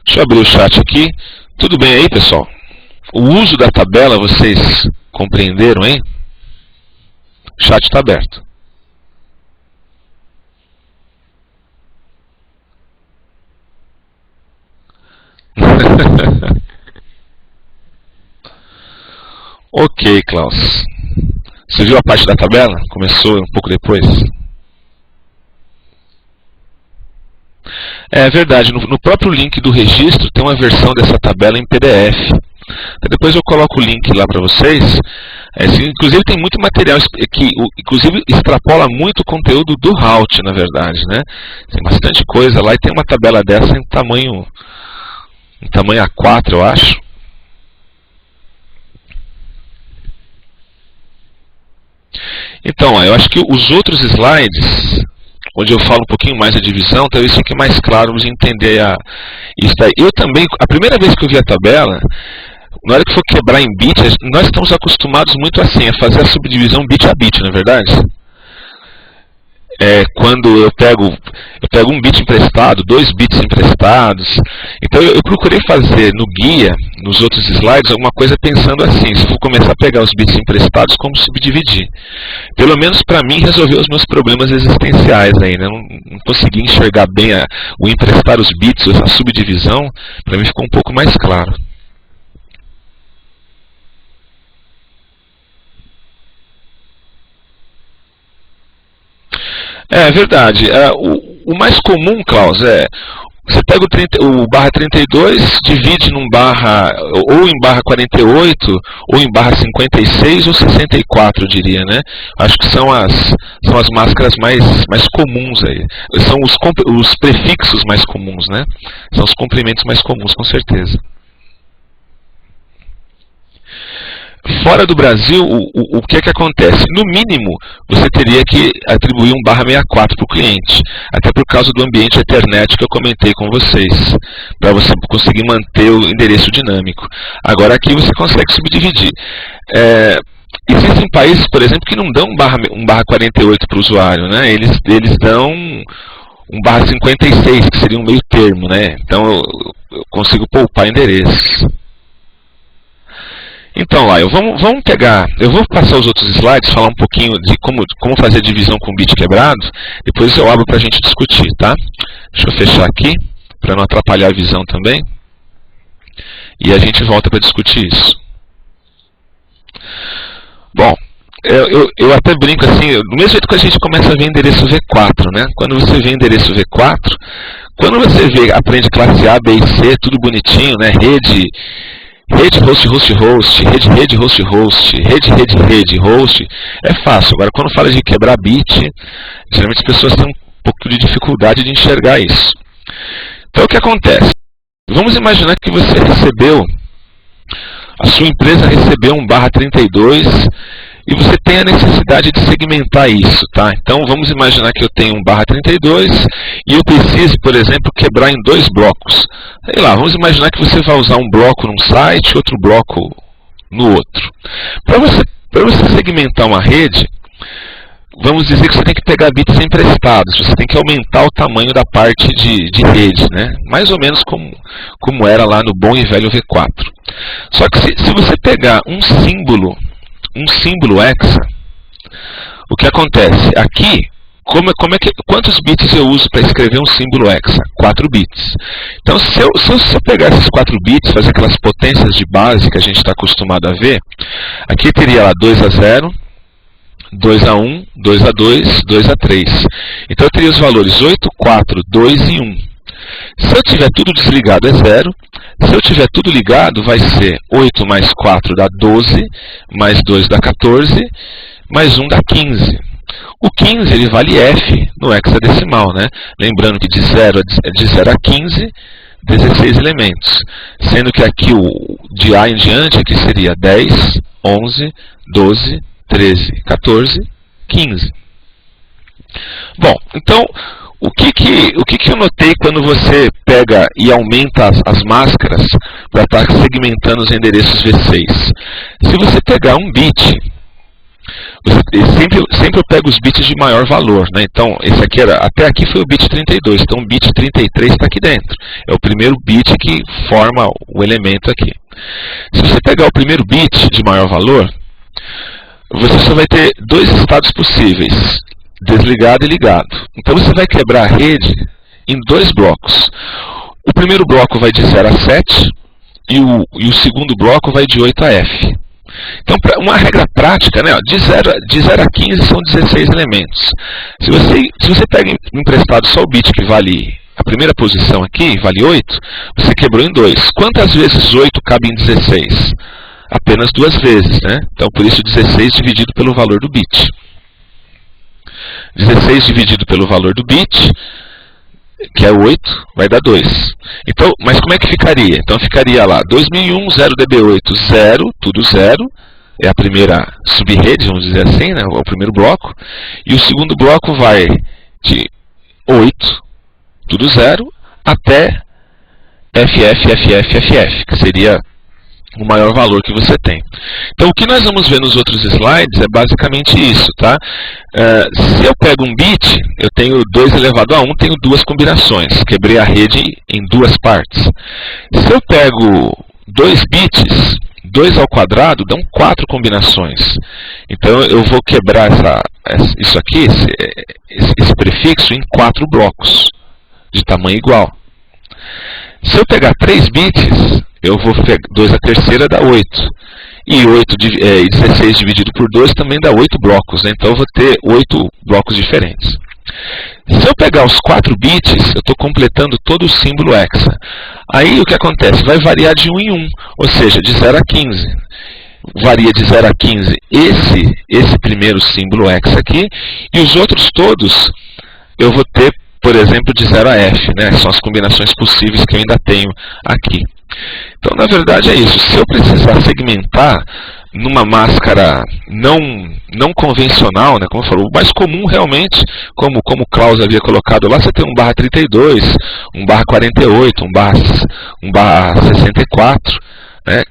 Deixa eu abrir o chat aqui. Tudo bem aí, pessoal? O uso da tabela vocês compreenderam, hein? O chat está aberto. Ok, Klaus. Você viu a parte da tabela? Começou um pouco depois. É verdade, no próprio link do registro tem uma versão dessa tabela em PDF. Depois eu coloco o link lá para vocês. Inclusive tem muito material que inclusive extrapola muito o conteúdo do Route, na verdade, né? Tem bastante coisa lá e tem uma tabela dessa em tamanho A4, eu acho. Então, eu acho que os outros slides, onde eu falo um pouquinho mais da divisão, talvez fique mais claro de entender isso daí. Eu também, a primeira vez que eu vi a tabela, na hora que for quebrar em bit, nós estamos acostumados muito assim, a fazer a subdivisão bit a bit, não é verdade? Quando eu pego um bit emprestado, 2 bits emprestados. Então eu procurei fazer no guia, nos outros slides, alguma coisa pensando assim, se eu for começar a pegar os bits emprestados, como subdividir. Pelo menos para mim resolveu os meus problemas existenciais aí, né? Não consegui enxergar bem o emprestar os bits, essa subdivisão, para mim ficou um pouco mais claro. É verdade. O mais comum, Klaus, você pega o /32, divide ou em /48, ou em /56, ou 64, eu diria, né? Acho que são as máscaras mais comuns aí. São os prefixos mais comuns, né? São os comprimentos mais comuns, com certeza. Fora do Brasil, o que é que acontece? No mínimo, você teria que atribuir um /64 para o cliente, até por causa do ambiente Ethernet que eu comentei com vocês, para você conseguir manter o endereço dinâmico. Agora aqui você consegue subdividir. Existem países, por exemplo, que não dão um /48 para o usuário, né? Eles dão um /56, que seria um meio termo, né? Então eu consigo poupar endereços. Então, lá, vamos pegar, eu vou passar os outros slides, falar um pouquinho de como fazer a divisão com bit quebrado, depois eu abro para a gente discutir, tá? Deixa eu fechar aqui, para não atrapalhar a visão também, e a gente volta para discutir isso. Bom, eu até brinco assim, do mesmo jeito que a gente começa a ver endereço V4, né? Quando você vê endereço V4, quando você aprende classe A, B e C, tudo bonitinho, né? Rede, host, host, host, rede, host, host, rede, host, é fácil. Agora, quando fala de quebrar bit, geralmente as pessoas têm um pouco de dificuldade de enxergar isso. Então, o que acontece? Vamos imaginar que você a sua empresa recebeu um /32 e você tem a necessidade de segmentar isso, tá? Então, vamos imaginar que eu tenho um /32 e eu preciso, por exemplo, quebrar em 2 blocos. Sei lá, vamos imaginar que você vai usar um bloco num site e outro bloco no outro. Para você segmentar uma rede, vamos dizer que você tem que pegar bits emprestados, você tem que aumentar o tamanho da parte de rede, né? Mais ou menos como era lá no bom e velho V4. Só que se você pegar um símbolo hexa, o que acontece? Aqui, quantos bits eu uso para escrever um símbolo hexa? 4 bits. Então, se eu pegar esses 4 bits, fazer aquelas potências de base que a gente está acostumado a ver, aqui teria lá 2 a 0, 2 a 1, 2 a 2, 2 a 3. Então eu teria os valores 8, 4, 2 e 1. Se eu tiver tudo desligado é 0. Se eu tiver tudo ligado vai ser 8 mais 4 dá 12, mais 2 dá 14, mais 1 dá 15. O 15 ele vale F no hexadecimal, né? Lembrando que de 0 a 15, 16 elementos. Sendo que aqui de A em diante aqui seria 10, 11, 12, 13, 14, 15. Bom, então, o que eu notei quando você pega e aumenta as máscaras para estar segmentando os endereços V6? Se você pegar um bit, sempre eu pego os bits de maior valor, né? Então, esse aqui até aqui foi o bit 32, então o bit 33 está aqui dentro. É o primeiro bit que forma o elemento aqui. Se você pegar o primeiro bit de maior valor, você só vai ter 2 estados possíveis, desligado e ligado. Então você vai quebrar a rede em 2 blocos. O primeiro bloco vai de 0 a 7 e o segundo bloco vai de 8 a F. Então, uma regra prática, né, de 0 a 15 são 16 elementos. Se você pega emprestado só o bit que vale a primeira posição aqui, vale 8, você quebrou em 2. Quantas vezes 8 cabe em 16? Apenas 2 vezes, né? Então, por isso 16 dividido pelo valor do bit. 16 dividido pelo valor do bit, que é 8, vai dar 2. Então, mas como é que ficaria? Então ficaria lá 2001, 0db8, 0, tudo 0. É a primeira subrede, vamos dizer assim, né? O primeiro bloco. E o segundo bloco vai de 8, tudo 0, até FF, que seria o maior valor que você tem. Então, o que nós vamos ver nos outros slides é basicamente isso, tá? Se eu pego um bit, eu tenho 2 elevado a 1, tenho 2 combinações. Quebrei a rede em 2 partes. Se eu pego 2 bits, 2 ao quadrado, dão 4 combinações. Então, eu vou quebrar isso aqui, esse prefixo, em 4 blocos, de tamanho igual. Se eu pegar 3 bits, eu vou pegar 2 a terceira dá 8. E 16 dividido por 2 também dá 8 blocos, né? Então eu vou ter 8 blocos diferentes. Se eu pegar os 4 bits, eu estou completando todo o símbolo hexa. Aí o que acontece? Vai variar de 1 em 1, ou seja, de 0 a 15. Varia de 0 a 15 esse primeiro símbolo hexa aqui, e os outros todos eu vou ter, por exemplo, de 0 a F, né? São as combinações possíveis que eu ainda tenho aqui. Então, na verdade é isso. Se eu precisar segmentar numa máscara não convencional, né, como eu falei, o mais comum realmente, como o Klaus havia colocado lá, você tem um /32, um /48, um /64, né,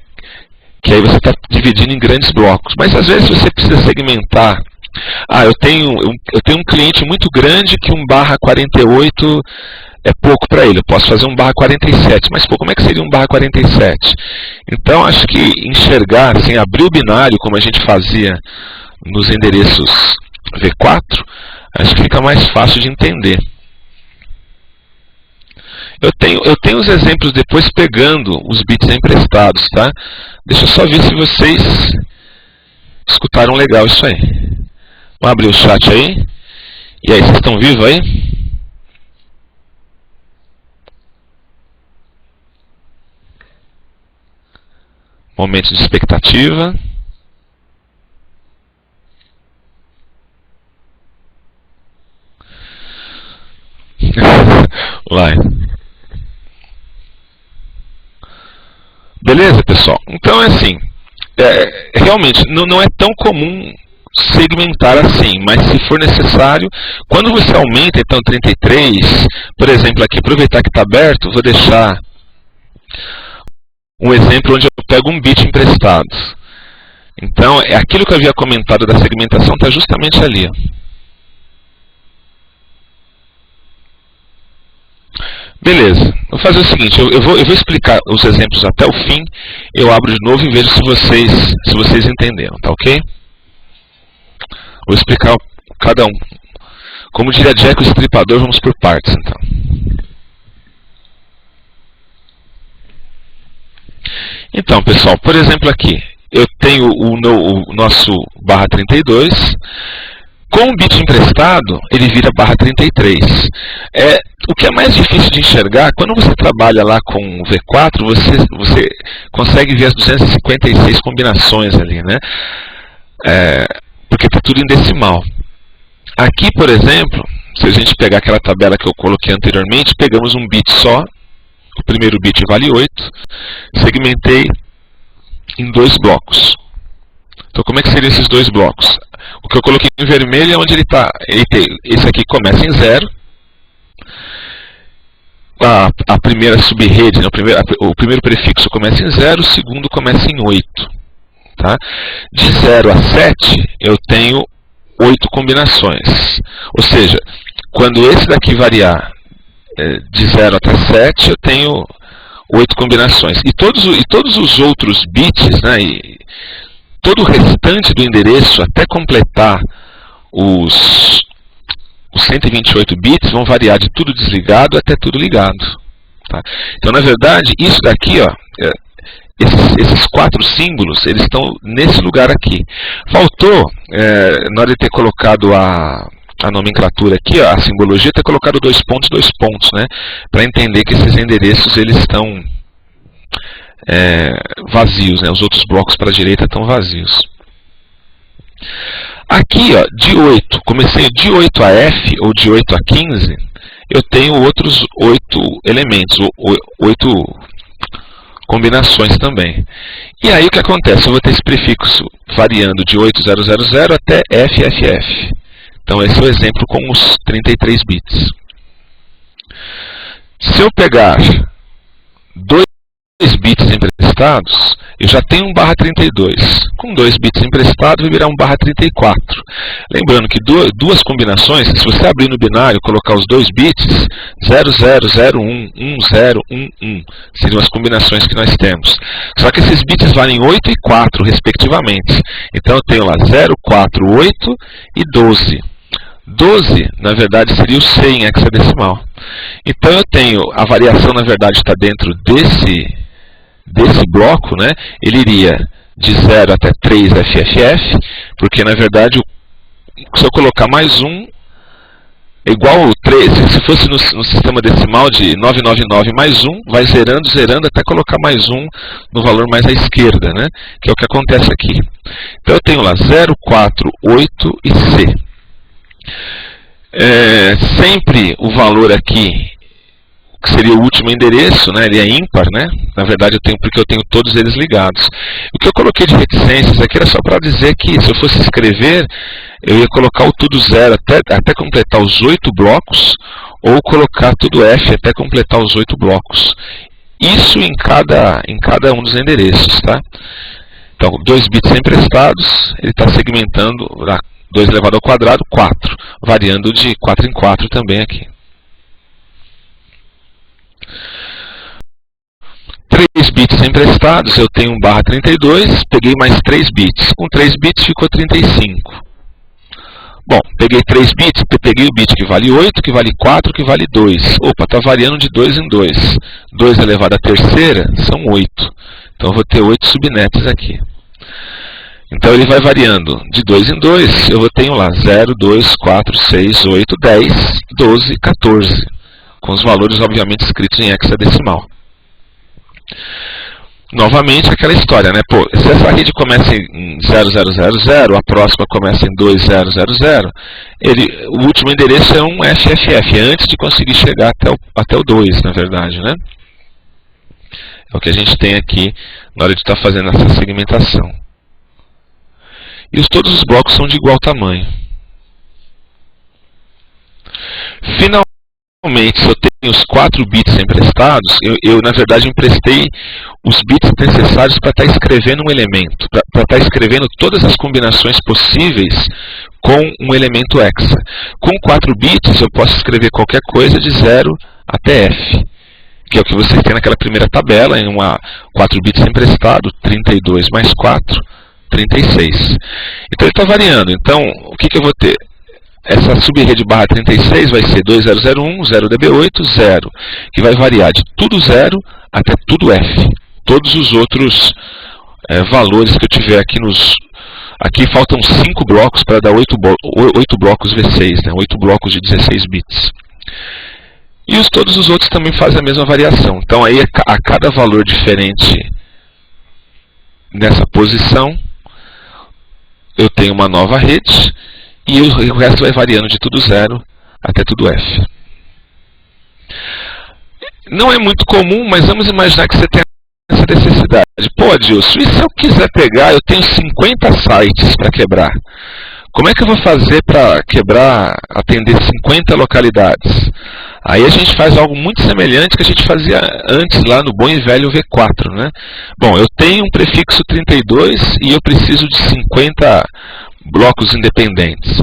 que aí você está dividindo em grandes blocos. Mas às vezes você precisa segmentar. Eu tenho um cliente muito grande que um /48 é pouco para ele. Eu posso fazer um /47, mas pô, como é que seria um /47? Então, acho que enxergar, assim, abrir o binário, como a gente fazia nos endereços V4, acho que fica mais fácil de entender. Eu tenho os exemplos depois pegando os bits emprestados, tá? Deixa eu só ver se vocês escutaram legal isso aí. Vamos abrir o chat aí. E aí, vocês estão vivos aí? Momento de expectativa. Vai. Beleza, pessoal? Então é assim, realmente não é tão comum segmentar assim, mas se for necessário, quando você aumenta então 33, por exemplo aqui, aproveitar que está aberto, vou deixar um exemplo onde eu pego um bit emprestado. Então, aquilo que eu havia comentado da segmentação está justamente ali. Ó. Beleza, vou fazer o seguinte, eu vou explicar os exemplos até o fim, eu abro de novo e vejo se vocês entenderam, tá ok? Vou explicar cada um. Como diria Jack o Estripador, vamos por partes então. Então, pessoal, por exemplo aqui, eu tenho o nosso /32, com o bit emprestado, ele vira /33. O que é mais difícil de enxergar, quando você trabalha lá com o V4, você consegue ver as 256 combinações ali, né? Porque está tudo em decimal. Aqui, por exemplo, se a gente pegar aquela tabela que eu coloquei anteriormente, pegamos um bit só, o primeiro bit vale 8, segmentei em 2 blocos. Então, como é que seriam esses 2 blocos? O que eu coloquei em vermelho é onde ele está. Esse aqui começa em 0. A primeira subrede, né, o primeiro prefixo começa em 0, o segundo começa em 8. Tá? De 0 a 7, eu tenho 8 combinações. Ou seja, quando esse daqui variar de 0 até 7, eu tenho 8 combinações. E todos os outros bits, né, todo o restante do endereço, até completar os 128 bits, vão variar de tudo desligado até tudo ligado. Tá? Então, na verdade, isso daqui, ó, esses 4 símbolos, eles estão nesse lugar aqui. Faltou, na hora de ter colocado a nomenclatura aqui, ó, a simbologia, ter colocado 2 pontos, né, para entender que esses endereços eles estão vazios, né? Os outros blocos para a direita estão vazios. Aqui, ó, de 8, comecei de 8 a F, ou de 8 a 15, eu tenho outros 8 elementos, 8 combinações também. E aí o que acontece? Eu vou ter esse prefixo variando de 8000 até FFF. Então esse é o exemplo com os 33 bits. Se eu pegar 2 bits emprestados, eu já tenho um /32. Com 2 bits emprestados, vai virar um /34. Lembrando que duas combinações, se você abrir no binário e colocar os 2 bits, 0001, 1011, seriam as combinações que nós temos. Só que esses bits valem 8 e 4, respectivamente. Então eu tenho lá 0, 4, 8 e 12. 12, na verdade, seria o C em hexadecimal. Então eu tenho, a variação na verdade está dentro desse bloco, né? Ele iria de 0 até 3 FFF, porque na verdade, se eu colocar mais um, é igual ao 3, se fosse no sistema decimal de 999 mais 1, vai zerando, zerando, até colocar mais um no valor mais à esquerda, né? Que é o que acontece aqui. Então eu tenho lá 0, 4, 8 e C. Sempre o valor aqui, que seria o último endereço, né, ele é ímpar, né? Na verdade, porque eu tenho todos eles ligados. O que eu coloquei de reticências aqui era só para dizer que, se eu fosse escrever, eu ia colocar o tudo 0 até completar os 8 blocos, ou colocar tudo F até completar os 8 blocos. Isso em cada um dos endereços, tá? Então, 2 bits emprestados, ele está segmentando 2 elevado ao quadrado, 4, variando de 4 em 4 também aqui. 3 bits emprestados, eu tenho 1/32, peguei mais 3 bits. Com 3 bits ficou 35. Bom, peguei 3 bits, peguei o bit que vale 8, que vale 4, que vale 2. Opa, está variando de 2 em 2. 2 elevado à terceira são 8. Então eu vou ter 8 subnets aqui. Então ele vai variando de 2 em 2, eu tenho lá 0, 2, 4, 6, 8, 10, 12, 14. Com os valores obviamente escritos em hexadecimal. Novamente aquela história, né? Pô, se essa rede começa em 0000, a próxima começa em 2000, o último endereço é um FFF, antes de conseguir chegar até o 2, na verdade, né? É o que a gente tem aqui na hora de estar fazendo essa segmentação. E todos os blocos são de igual tamanho. Finalmente, se eu tenho os 4 bits emprestados, eu na verdade emprestei os bits necessários para estar escrevendo um elemento, para estar escrevendo todas as combinações possíveis com um elemento hexa. Com 4 bits eu posso escrever qualquer coisa de 0 até F, que é o que vocês têm naquela primeira tabela, em 4 bits emprestado, 32 mais 4, 36. Então ele está variando. Então, o que eu vou ter? Essa subrede barra 36 vai ser 2001, 0db8, 0, que vai variar de tudo 0 até tudo F. Todos os outros valores que eu tiver aqui Aqui faltam 5 blocos para dar 8 blocos V6, né? 8 blocos de 16 bits. E todos os outros também fazem a mesma variação. Então aí a cada valor diferente nessa posição, eu tenho uma nova rede. E o resto vai variando de tudo 0 até tudo F. Não é muito comum, mas vamos imaginar que você tem essa necessidade. Pô, Adilson, e se eu quiser pegar, eu tenho 50 sites para quebrar. Como é que eu vou fazer para quebrar, atender 50 localidades? Aí a gente faz algo muito semelhante que a gente fazia antes lá no bom e velho V4, né? Bom, eu tenho um prefixo 32 e eu preciso de 50 blocos independentes.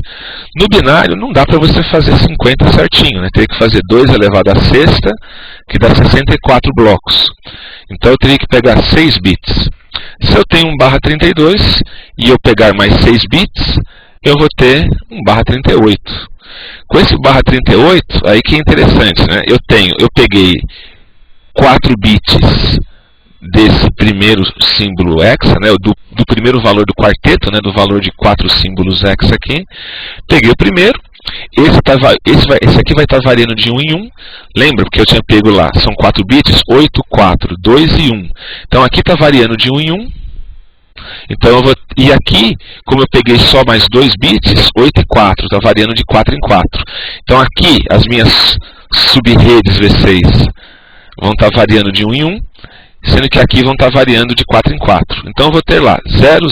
No binário não dá para você fazer 50 certinho, né? Teria que fazer 2 elevado à sexta, que dá 64 blocos. Então eu teria que pegar 6 bits. Se eu tenho 1/32 e eu pegar mais 6 bits, eu vou ter 1/38. Com esse /38, aí que é interessante, né? Eu peguei 4 bits desse primeiro símbolo hexa, né, do primeiro valor do quarteto, né, do valor de 4 símbolos hexa aqui. Peguei o primeiro, esse aqui vai estar variando de 1 em 1. Lembra, porque eu tinha pego lá, são 4 bits, 8, 4, 2 e 1. Então aqui está variando de 1 em 1. Então e aqui, como eu peguei só mais 2 bits, 8 e 4, está variando de 4 em 4. Então aqui, as minhas subredes V6 vão estar variando de 1 em 1. Sendo que aqui vão estar variando de 4 em 4. Então eu vou ter lá 00,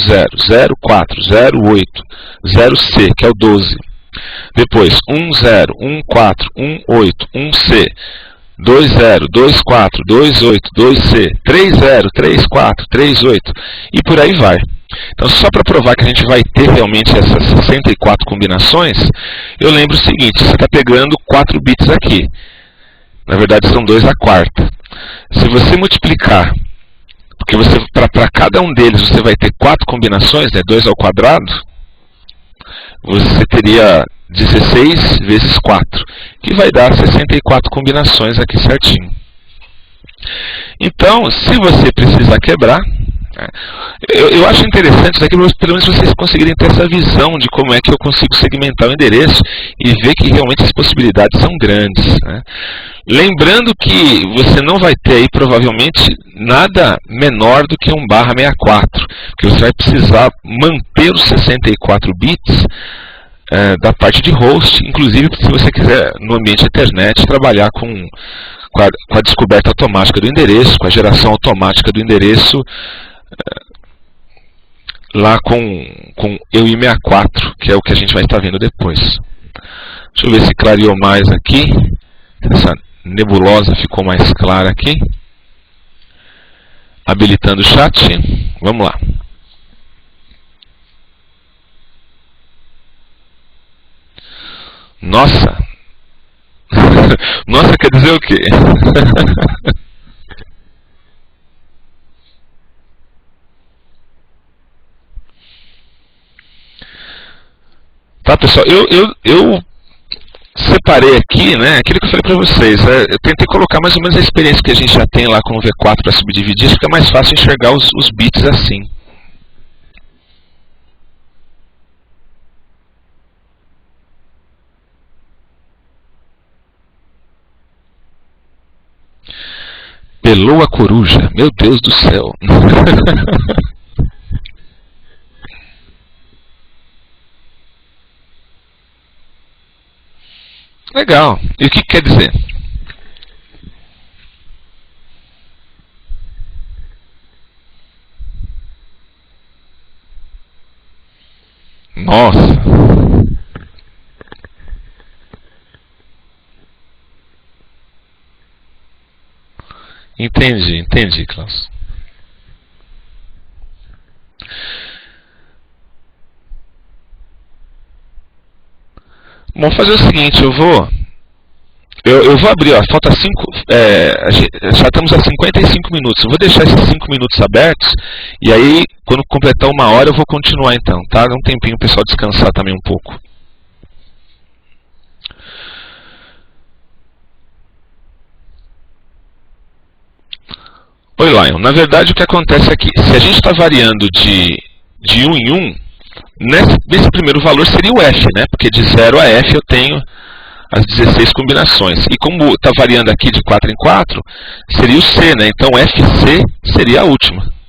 04, 08, 0C, que é o 12. Depois 10, 14, 18, 1C, 20, 24, 28, 2C, 30, 34, 38 e por aí vai. Então só para provar que a gente vai ter realmente essas 64 combinações, eu lembro o seguinte, você está pegando 4 bits aqui. Na verdade são 2 à quarta. Se você multiplicar, porque para cada um deles você vai ter 4 combinações, né, 2 ao quadrado, você teria 16 vezes 4, que vai dar 64 combinações aqui certinho. Então, se você precisar quebrar, eu acho interessante daqui, pelo menos vocês conseguirem ter essa visão de como é que eu consigo segmentar o endereço e ver que realmente as possibilidades são grandes, né? Lembrando que você não vai ter aí provavelmente nada menor do que 1/64, porque você vai precisar manter os 64 bits da parte de host, inclusive se você quiser no ambiente Ethernet trabalhar com a descoberta automática do endereço, com a geração automática do endereço lá com EUI64, que é o que a gente vai estar vendo depois. Deixa eu ver se clareou mais aqui. Essa nebulosa ficou mais clara aqui. Habilitando o chat. Vamos lá. Nossa! Nossa, quer dizer o quê? pessoal, eu separei aqui, né, aquilo que eu falei para vocês. Eu tentei colocar mais ou menos a experiência que a gente já tem lá com o V4 para subdividir, fica mais fácil enxergar os bits assim. Pelou a coruja, meu Deus do céu. Legal. E o que quer dizer? Nossa. Entendi, Klaus. Vamos fazer o seguinte, eu vou abrir, ó, falta 5, já estamos a 55 minutos. Eu vou deixar esses 5 minutos abertos e aí, quando completar 1 hora, eu vou continuar então, tá? Dá um tempinho o pessoal descansar também um pouco. Oi, Lion. Na verdade, o que acontece é que se a gente está variando de 1 em 1, nesse primeiro valor seria o F, né? Porque de 0 a F eu tenho as 16 combinações. E como está variando aqui de 4 em 4, seria o C, né? Então FC seria a última.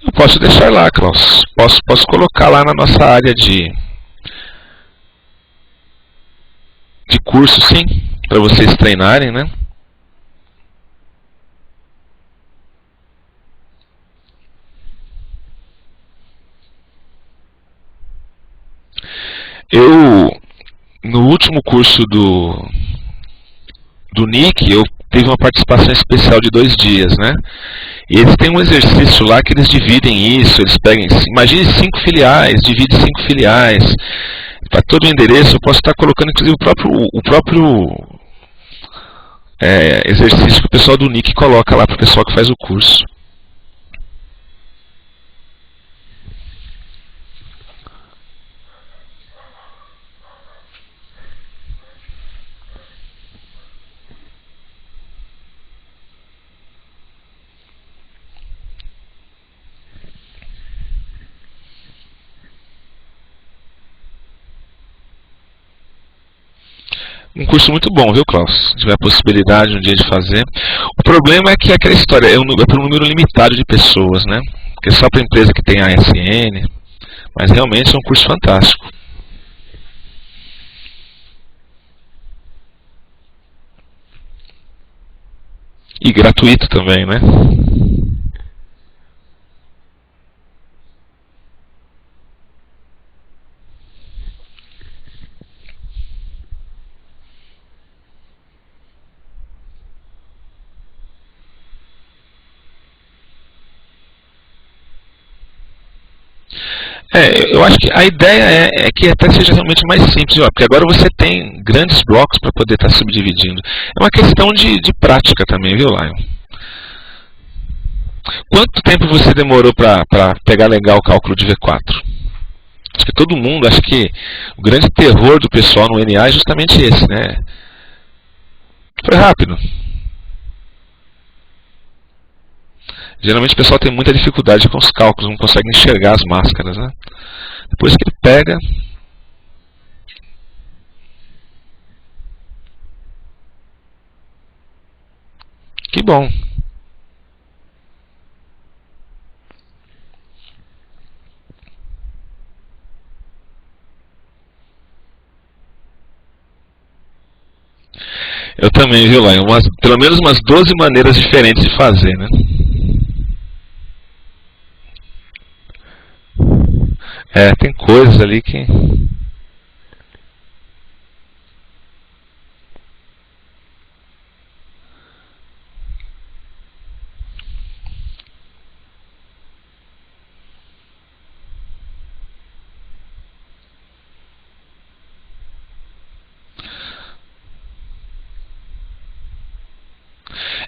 Eu posso deixar lá, Klaus. Posso colocar lá na nossa área de curso, sim, para vocês treinarem, né? No último curso do NIC, eu tive uma participação especial de 2 dias, né? E eles têm um exercício lá que eles dividem isso, eles pegam, imagine 5 filiais, divide 5 filiais. Para todo o endereço, eu posso estar colocando inclusive o próprio exercício que o pessoal do NIC coloca lá para o pessoal que faz o curso. Um curso muito bom, viu, Klaus? Se tiver a possibilidade um dia de fazer. O problema é que aquela história é para um número limitado de pessoas, né? Porque é só para a empresa que tem a ASN. Mas realmente é um curso fantástico. E gratuito também, né? Eu acho que a ideia é que até seja realmente mais simples, porque agora você tem grandes blocos para poder estar subdividindo. É uma questão de prática também, viu, Lion? Quanto tempo você demorou para pegar legal o cálculo de V4? Acho que todo mundo, acho que o grande terror do pessoal no NA é justamente esse, né? Foi rápido. Geralmente o pessoal tem muita dificuldade com os cálculos, não consegue enxergar as máscaras, né? Depois que ele pega... Que bom. Eu também, viu, Lion? Pelo menos umas 12 maneiras diferentes de fazer, né? Tem coisas ali que...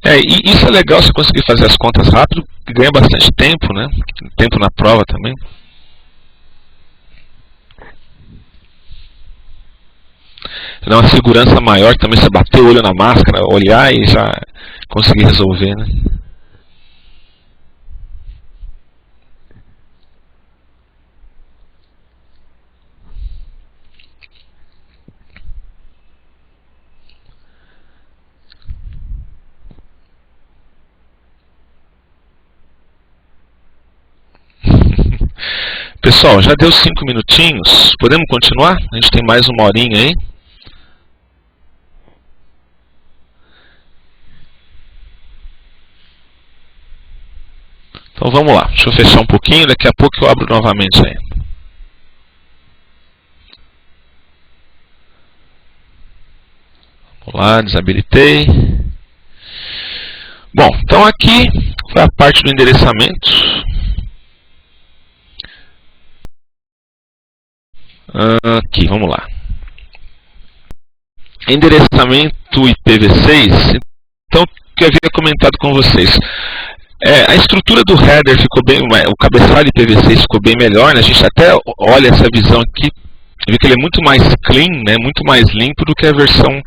E isso é legal se conseguir fazer as contas rápido, ganha bastante tempo, né? Tempo na prova também. Dá uma segurança maior também, você bater o olho na máscara, olhar e já conseguir resolver, né? Pessoal, já deu 5 minutinhos, podemos continuar? A gente tem mais uma horinha aí. Então vamos lá, deixa eu fechar um pouquinho, daqui a pouco eu abro novamente aí. Vamos lá, desabilitei. Bom, então aqui foi a parte do endereçamento. Aqui, vamos lá. Endereçamento IPv6. Então, o que eu havia comentado com vocês. A estrutura do header ficou bem, o cabeçalho IPv6 ficou bem melhor, né? A gente até olha essa visão aqui, vê que ele é muito mais clean, né? Muito mais limpo do que a versão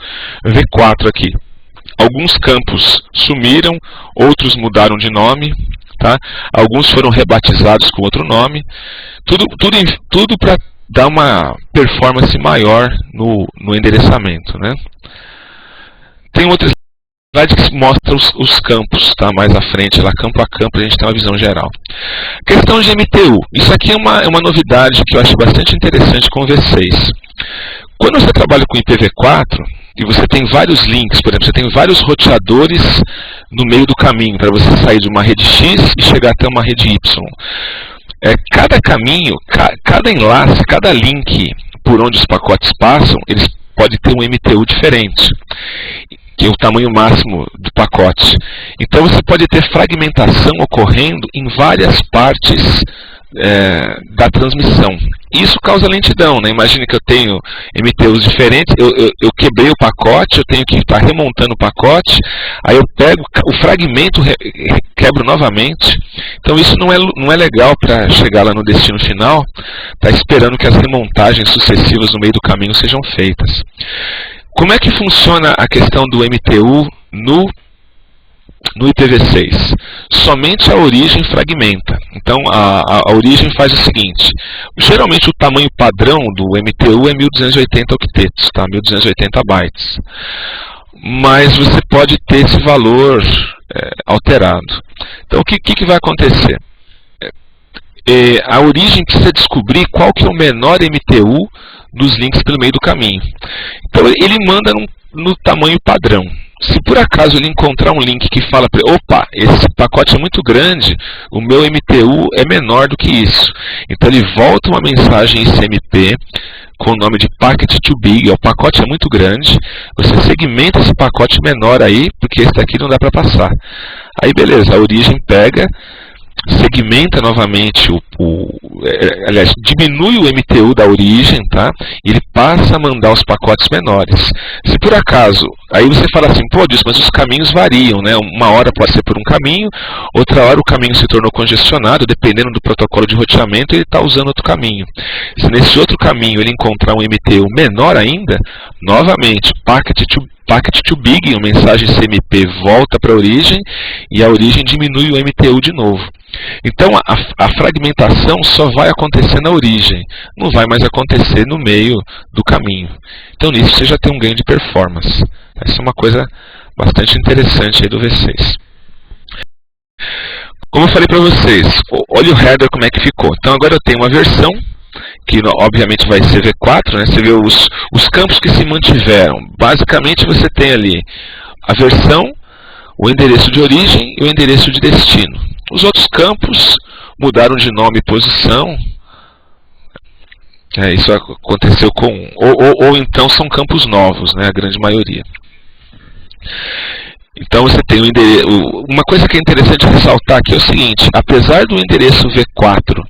V4 aqui. Alguns campos sumiram, outros mudaram de nome, tá? Alguns foram rebatizados com outro nome. Tudo para dar uma performance maior no endereçamento, né? Tem outra slide que mostra os campos, tá? Mais à frente, lá campo a campo, a gente tem uma visão geral. Questão de MTU. Isso aqui é uma novidade que eu acho bastante interessante com o V6. Quando você trabalha com IPv4, e você tem vários links, por exemplo, você tem vários roteadores no meio do caminho, para você sair de uma rede X e chegar até uma rede Y. Cada caminho, cada enlace, cada link por onde os pacotes passam, eles podem ter um MTU diferente, que é o tamanho máximo do pacote. Então você pode ter fragmentação ocorrendo em várias partes da transmissão. Isso causa lentidão, né? Imagine que eu tenho MTUs diferentes, eu quebrei o pacote, eu tenho que estar remontando o pacote, aí eu pego o fragmento, quebro novamente. Então isso não é legal para chegar lá no destino final, tá esperando que as remontagens sucessivas no meio do caminho sejam feitas. Como é que funciona a questão do MTU no IPv6? Somente a origem fragmenta. Então a origem faz o seguinte: geralmente o tamanho padrão do MTU é 1280 octetos, tá? 1280 bytes. Mas você pode ter esse valor alterado. Então o que vai acontecer? A origem precisa descobrir qual que é o menor MTU dos links pelo meio do caminho. Então ele manda no tamanho padrão. Se por acaso ele encontrar um link que fala para ele, opa, esse pacote é muito grande, o meu MTU é menor do que isso. Então ele volta uma mensagem ICMP com o nome de packet too big, o pacote é muito grande, você segmenta esse pacote menor aí, porque esse daqui não dá para passar. Aí beleza, a origem pega, segmenta novamente aliás, diminui o MTU da origem, tá? E ele passa a mandar os pacotes menores. Se por acaso, aí você fala assim, pô, disso, mas os caminhos variam, né? Uma hora pode ser por um caminho, outra hora o caminho se tornou congestionado, dependendo do protocolo de roteamento, ele está usando outro caminho. Se nesse outro caminho ele encontrar um MTU menor ainda, novamente, packet too big, a mensagem CMP volta para a origem e a origem diminui o MTU de novo. Então a fragmentação só vai acontecer na origem, não vai mais acontecer no meio do caminho. Então nisso você já tem um ganho de performance. Essa é uma coisa bastante interessante aí do V6. Como eu falei para vocês, olha o header como é que ficou. Então agora eu tenho uma versão que obviamente vai ser V4, né? Você vê os campos que se mantiveram. Basicamente você tem ali a versão, o endereço de origem e o endereço de destino. Os outros campos mudaram de nome e posição. Isso aconteceu com... Ou então são campos novos, né? A grande maioria. Então você tem o endereço... Uma coisa que é interessante ressaltar aqui é o seguinte, apesar do endereço V4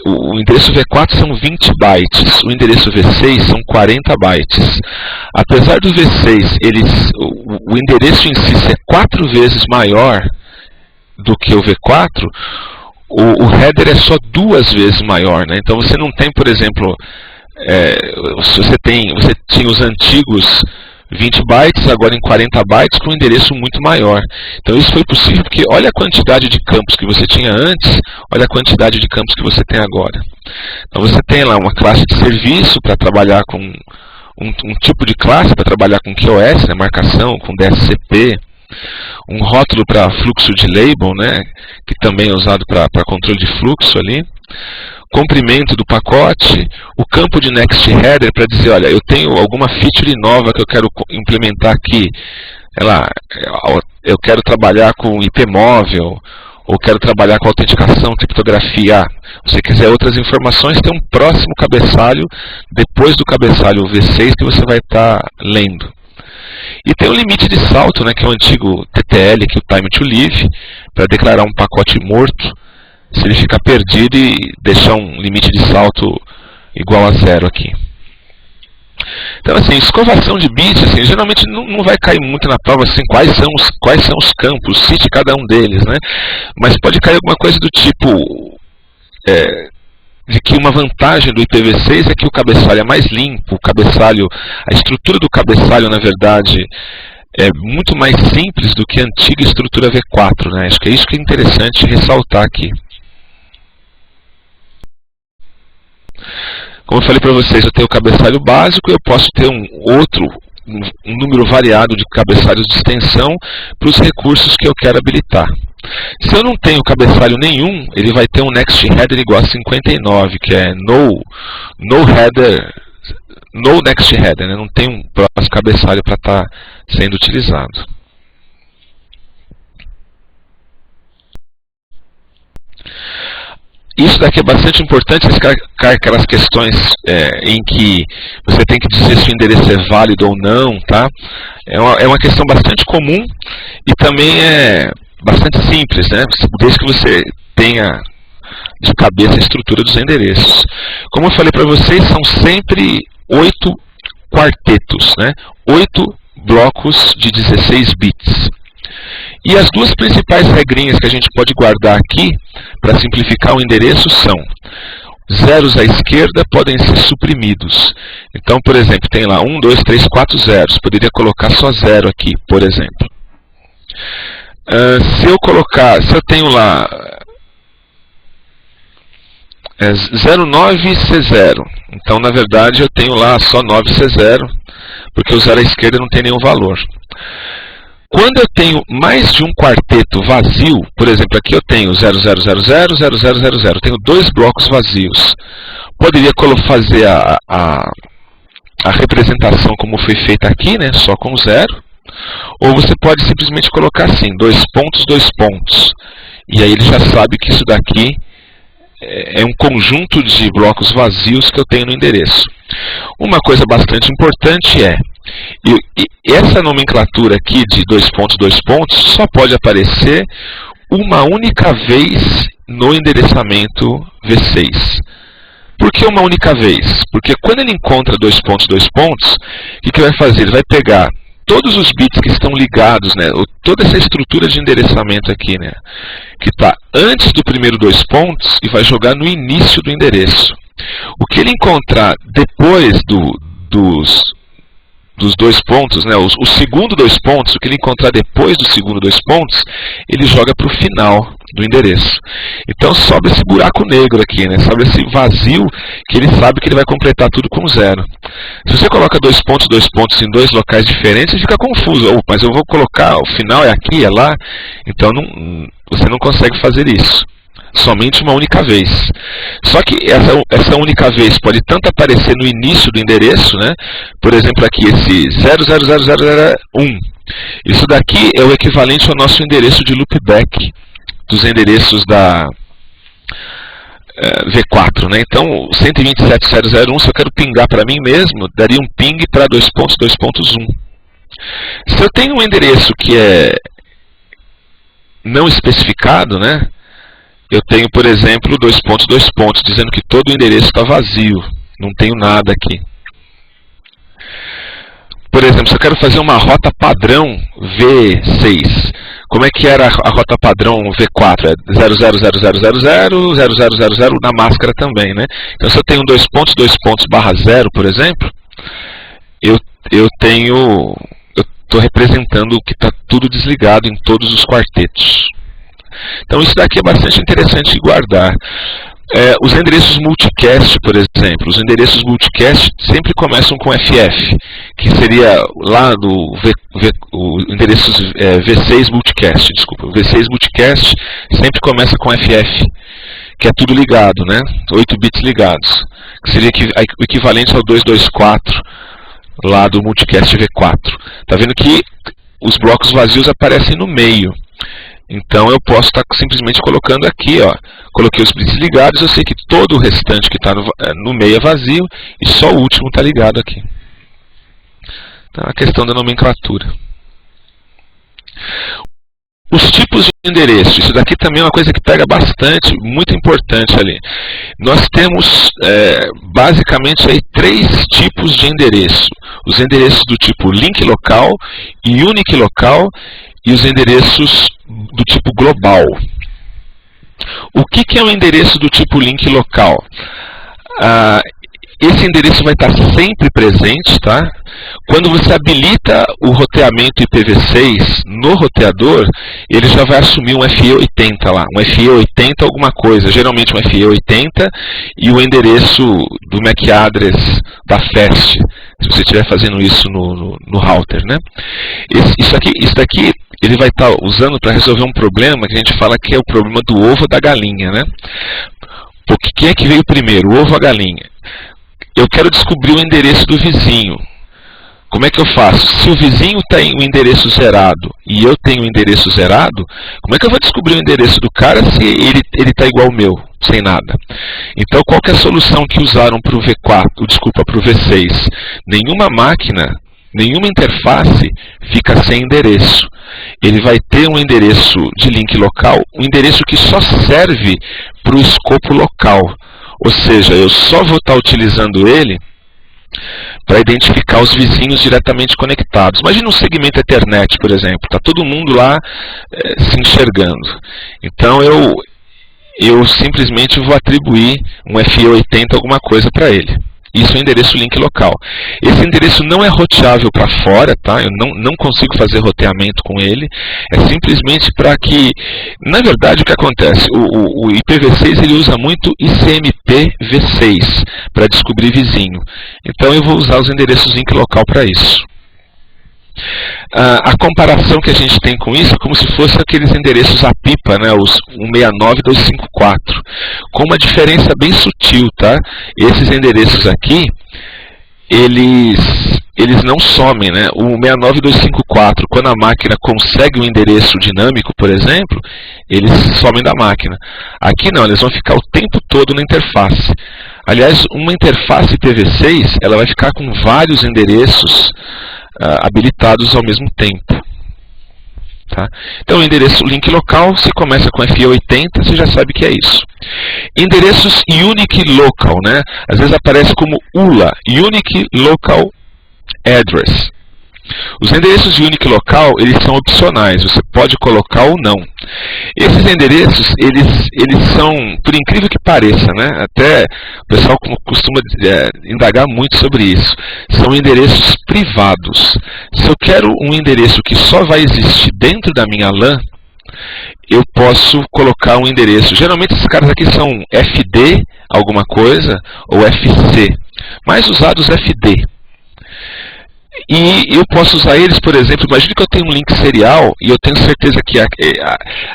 o endereço V4 são 20 bytes, o endereço V6 são 40 bytes. Apesar do V6, o endereço em si ser 4 vezes maior do que o V4, o header é só 2 vezes maior, né? Então você não tem, por exemplo, você tinha os antigos 20 bytes, agora em 40 bytes, com um endereço muito maior. Então isso foi possível porque olha a quantidade de campos que você tinha antes, olha a quantidade de campos que você tem agora. Então você tem lá uma classe de serviço para trabalhar com um tipo de classe para trabalhar com QoS, né, marcação, com DSCP, um rótulo para fluxo de label, né, que também é usado para controle de fluxo ali, comprimento do pacote, o campo de next header para dizer, olha, eu tenho alguma feature nova que eu quero implementar aqui, sei lá, eu quero trabalhar com IP móvel, ou quero trabalhar com autenticação, criptografia. Se você quiser outras informações, tem um próximo cabeçalho, depois do cabeçalho V6, que você vai estar lendo. E tem o limite de salto, né, que é o antigo TTL, que é o Time to Live, para declarar um pacote morto, se ele ficar perdido e deixar um limite de salto igual a 0 aqui. Então, assim, escovação de bits, assim, geralmente não vai cair muito na prova, assim, quais são os campos, cite cada um deles, né? Mas pode cair alguma coisa do tipo, de que uma vantagem do IPv6 é que o cabeçalho é mais limpo, a estrutura do cabeçalho, na verdade, é muito mais simples do que a antiga estrutura V4, né? Acho que é isso que é interessante ressaltar aqui. Como eu falei para vocês, eu tenho o cabeçalho básico e eu posso ter um número variado de cabeçalhos de extensão para os recursos que eu quero habilitar. Se eu não tenho cabeçalho nenhum, ele vai ter um next header igual a 59, que é no next header, né? Não tem um próximo cabeçalho para estar sendo utilizado. Isso daqui é bastante importante, aquelas questões em que você tem que dizer se o endereço é válido ou não, tá? É uma questão bastante comum e também é bastante simples, né? Desde que você tenha de cabeça a estrutura dos endereços. Como eu falei para vocês, são sempre 8 quartetos, né? 8 blocos de 16 bits. E as duas principais regrinhas que a gente pode guardar aqui, para simplificar o endereço, são: zeros à esquerda podem ser suprimidos. Então, por exemplo, tem lá 1, 2, 3, 4 zeros. Poderia colocar só 0 aqui, por exemplo. Se eu tenho lá 09C0, então, na verdade, eu tenho lá só 9C0, porque o zero à esquerda não tem nenhum valor. Quando eu tenho mais de um quarteto vazio, por exemplo, aqui eu tenho 0000, 0000, tenho 2 blocos vazios. Poderia fazer a representação como foi feita aqui, né, só com 0. Ou você pode simplesmente colocar assim, 2 pontos, 2 pontos. E aí ele já sabe que isso daqui é um conjunto de blocos vazios que eu tenho no endereço. Uma coisa bastante importante e essa nomenclatura aqui de 2 pontos, 2 pontos só pode aparecer uma única vez no endereçamento V6. Por que uma única vez? Porque quando ele encontra 2 pontos, 2 pontos, o que ele vai fazer? Ele vai pegar todos os bits que estão ligados, né, toda essa estrutura de endereçamento aqui, né, que está antes do primeiro 2 pontos, e vai jogar no início do endereço. O que ele encontrar depois dos 2 pontos, né, o segundo 2 pontos, o que ele encontrar depois do segundo 2 pontos, ele joga para o final do endereço. Então sobra esse buraco negro aqui, né, sobra esse vazio que ele sabe que ele vai completar tudo com 0. Se você coloca 2 pontos em 2 locais diferentes, você fica confuso. Mas eu vou colocar, o final é aqui, é lá, então você não consegue fazer isso. Somente uma única vez. Só que essa única vez pode tanto aparecer no início do endereço, né? Por exemplo, aqui esse 000001. Isso daqui é o equivalente ao nosso endereço de loopback dos endereços da V4, né? Então, 127.0.0.1, se eu quero pingar para mim mesmo, daria um ping para 2 pontos, 2.1. Se eu tenho um endereço que é não especificado, né? eu tenho, por exemplo, dois pontos, dizendo que todo o endereço está vazio, não tenho nada aqui. Por exemplo, se eu quero fazer uma rota padrão V6, como é que era a rota padrão V4? É 000000000 na máscara também, né? Então, se eu tenho dois pontos, barra 0, por exemplo, eu estou representando que está tudo desligado em todos os quartetos. Então, isso daqui é bastante interessante de guardar. Os endereços multicast, por exemplo, os endereços multicast sempre começam com FF, que seria lá do o endereços V6 multicast, desculpa, o V6 multicast sempre começa com FF, que é tudo ligado, né? 8 bits ligados, que seria o equivalente ao 224 lá do multicast V4. Tá vendo que os blocos vazios aparecem no meio. Então eu posso estar simplesmente colocando aqui, ó, coloquei os bits ligados, eu sei que todo o restante que está no meio é vazio e só o último está ligado aqui. Então, a questão da nomenclatura. Os tipos de endereço, isso daqui também é uma coisa que pega bastante, muito importante ali. Nós temos basicamente aí 3 tipos de endereço. Os endereços do tipo link local e unique local e os endereços do tipo global. O que é um endereço do tipo link local? Esse endereço vai estar sempre presente, tá? Quando você habilita o roteamento IPv6 no roteador, ele já vai assumir um FE80 lá, um FE80 alguma coisa, geralmente um FE80 e o endereço do MAC address da FAST, se você estiver fazendo isso no router, né? Isso daqui ele vai estar usando para resolver um problema que a gente fala que é o problema do ovo ou da galinha, né? Porque quem é que veio primeiro, o ovo ou a galinha? Eu quero descobrir o endereço do vizinho. Como é que eu faço? Se o vizinho tem o endereço zerado e eu tenho o endereço zerado, como é que eu vou descobrir o endereço do cara se ele está igual ao meu, sem nada? Então, qual que é a solução que usaram para o V4, desculpa, para o V6? Nenhuma máquina, nenhuma interface fica sem endereço. Ele vai ter um endereço de link local, um endereço que só serve para o escopo local. Ou seja, eu só vou estar utilizando ele para identificar os vizinhos diretamente conectados. Imagina um segmento Ethernet, por exemplo. Está todo mundo lá se enxergando. Então eu simplesmente vou atribuir um FE80 alguma coisa para ele. Isso é o endereço link local. Esse endereço não é roteável para fora, tá? Eu não consigo fazer roteamento com ele. É simplesmente para que... Na verdade, o que acontece? O IPv6 ele usa muito ICMP v6 para descobrir vizinho. Então eu vou usar os endereços link local para isso. A comparação que a gente tem com isso é como se fosse aqueles endereços APIPA, né, os 169 e 254, com uma diferença bem sutil, tá? Esses endereços aqui, eles não somem, né? O 169 e 254, quando a máquina consegue um endereço dinâmico, por exemplo, eles somem da máquina. Aqui não, eles vão ficar o tempo todo na interface. Aliás, uma interface IPv6, ela vai ficar com vários endereços habilitados ao mesmo tempo. Tá? Então, o endereço link local, se começa com FE80, você já sabe que é isso. Endereços Unique Local, né? Às vezes aparece como ULA, Unique Local Address. Os endereços de Unique Local, eles são opcionais, você pode colocar ou não. Esses endereços, eles são, por incrível que pareça, né? Até o pessoal costuma indagar muito sobre isso. São endereços privados. Se eu quero um endereço que só vai existir dentro da minha LAN, eu posso colocar um endereço. Geralmente esses caras aqui são FD, alguma coisa, ou FC. Mais usados FD. E eu posso usar eles, por exemplo, imagine que eu tenho um link serial e eu tenho certeza que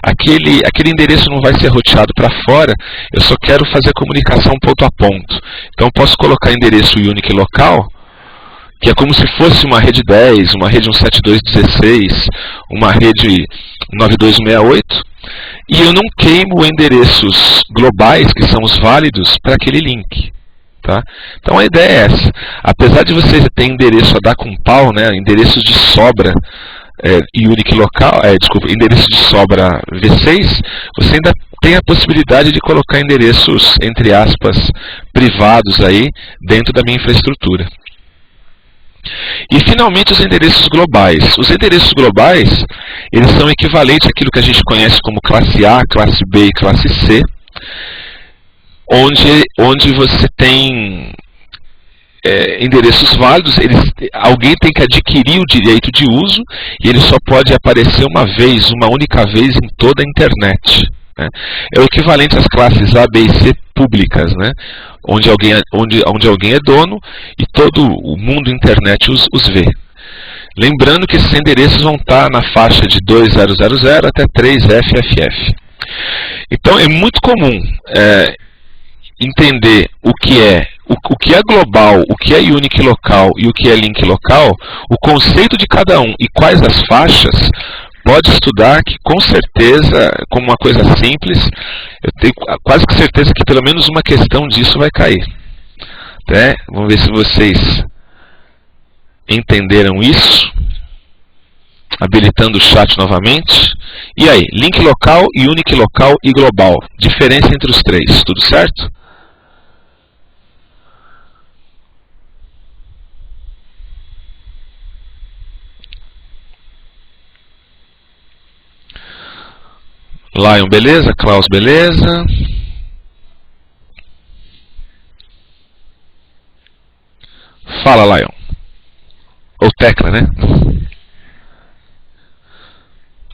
aquele endereço não vai ser roteado para fora, eu só quero fazer comunicação ponto a ponto. Então eu posso colocar endereço unique local, que é como se fosse uma rede 10, uma rede 172.16, uma rede 9268, e eu não queimo endereços globais, que são os válidos, para aquele link. Tá? Então a ideia é essa. Apesar de você ter endereço a dar com pau, né, endereços de sobra e unique local, endereço de sobra V6, você ainda tem a possibilidade de colocar endereços, entre aspas, privados aí dentro da minha infraestrutura. E finalmente os endereços globais. Os endereços globais, eles são equivalentes àquilo que a gente conhece como classe A, classe B e classe C, onde você tem endereços válidos, alguém tem que adquirir o direito de uso e ele só pode aparecer uma única vez em toda a internet. Né? É o equivalente às classes A, B e C públicas, né? onde alguém é dono e todo o mundo internet os vê. Lembrando que esses endereços vão estar na faixa de 2000 até 3FFF. Então é muito comum entender o que é global, o que é unique local e o que é link local, o conceito de cada um e quais as faixas, pode estudar que com certeza, como uma coisa simples, eu tenho quase que certeza que pelo menos uma questão disso vai cair. Vamos ver se vocês entenderam isso. Habilitando o chat novamente. E aí, link local, unique local e global. Diferença entre os três, tudo certo? Lion, beleza? Klaus, beleza? Fala, Lion. Ou tecla, né?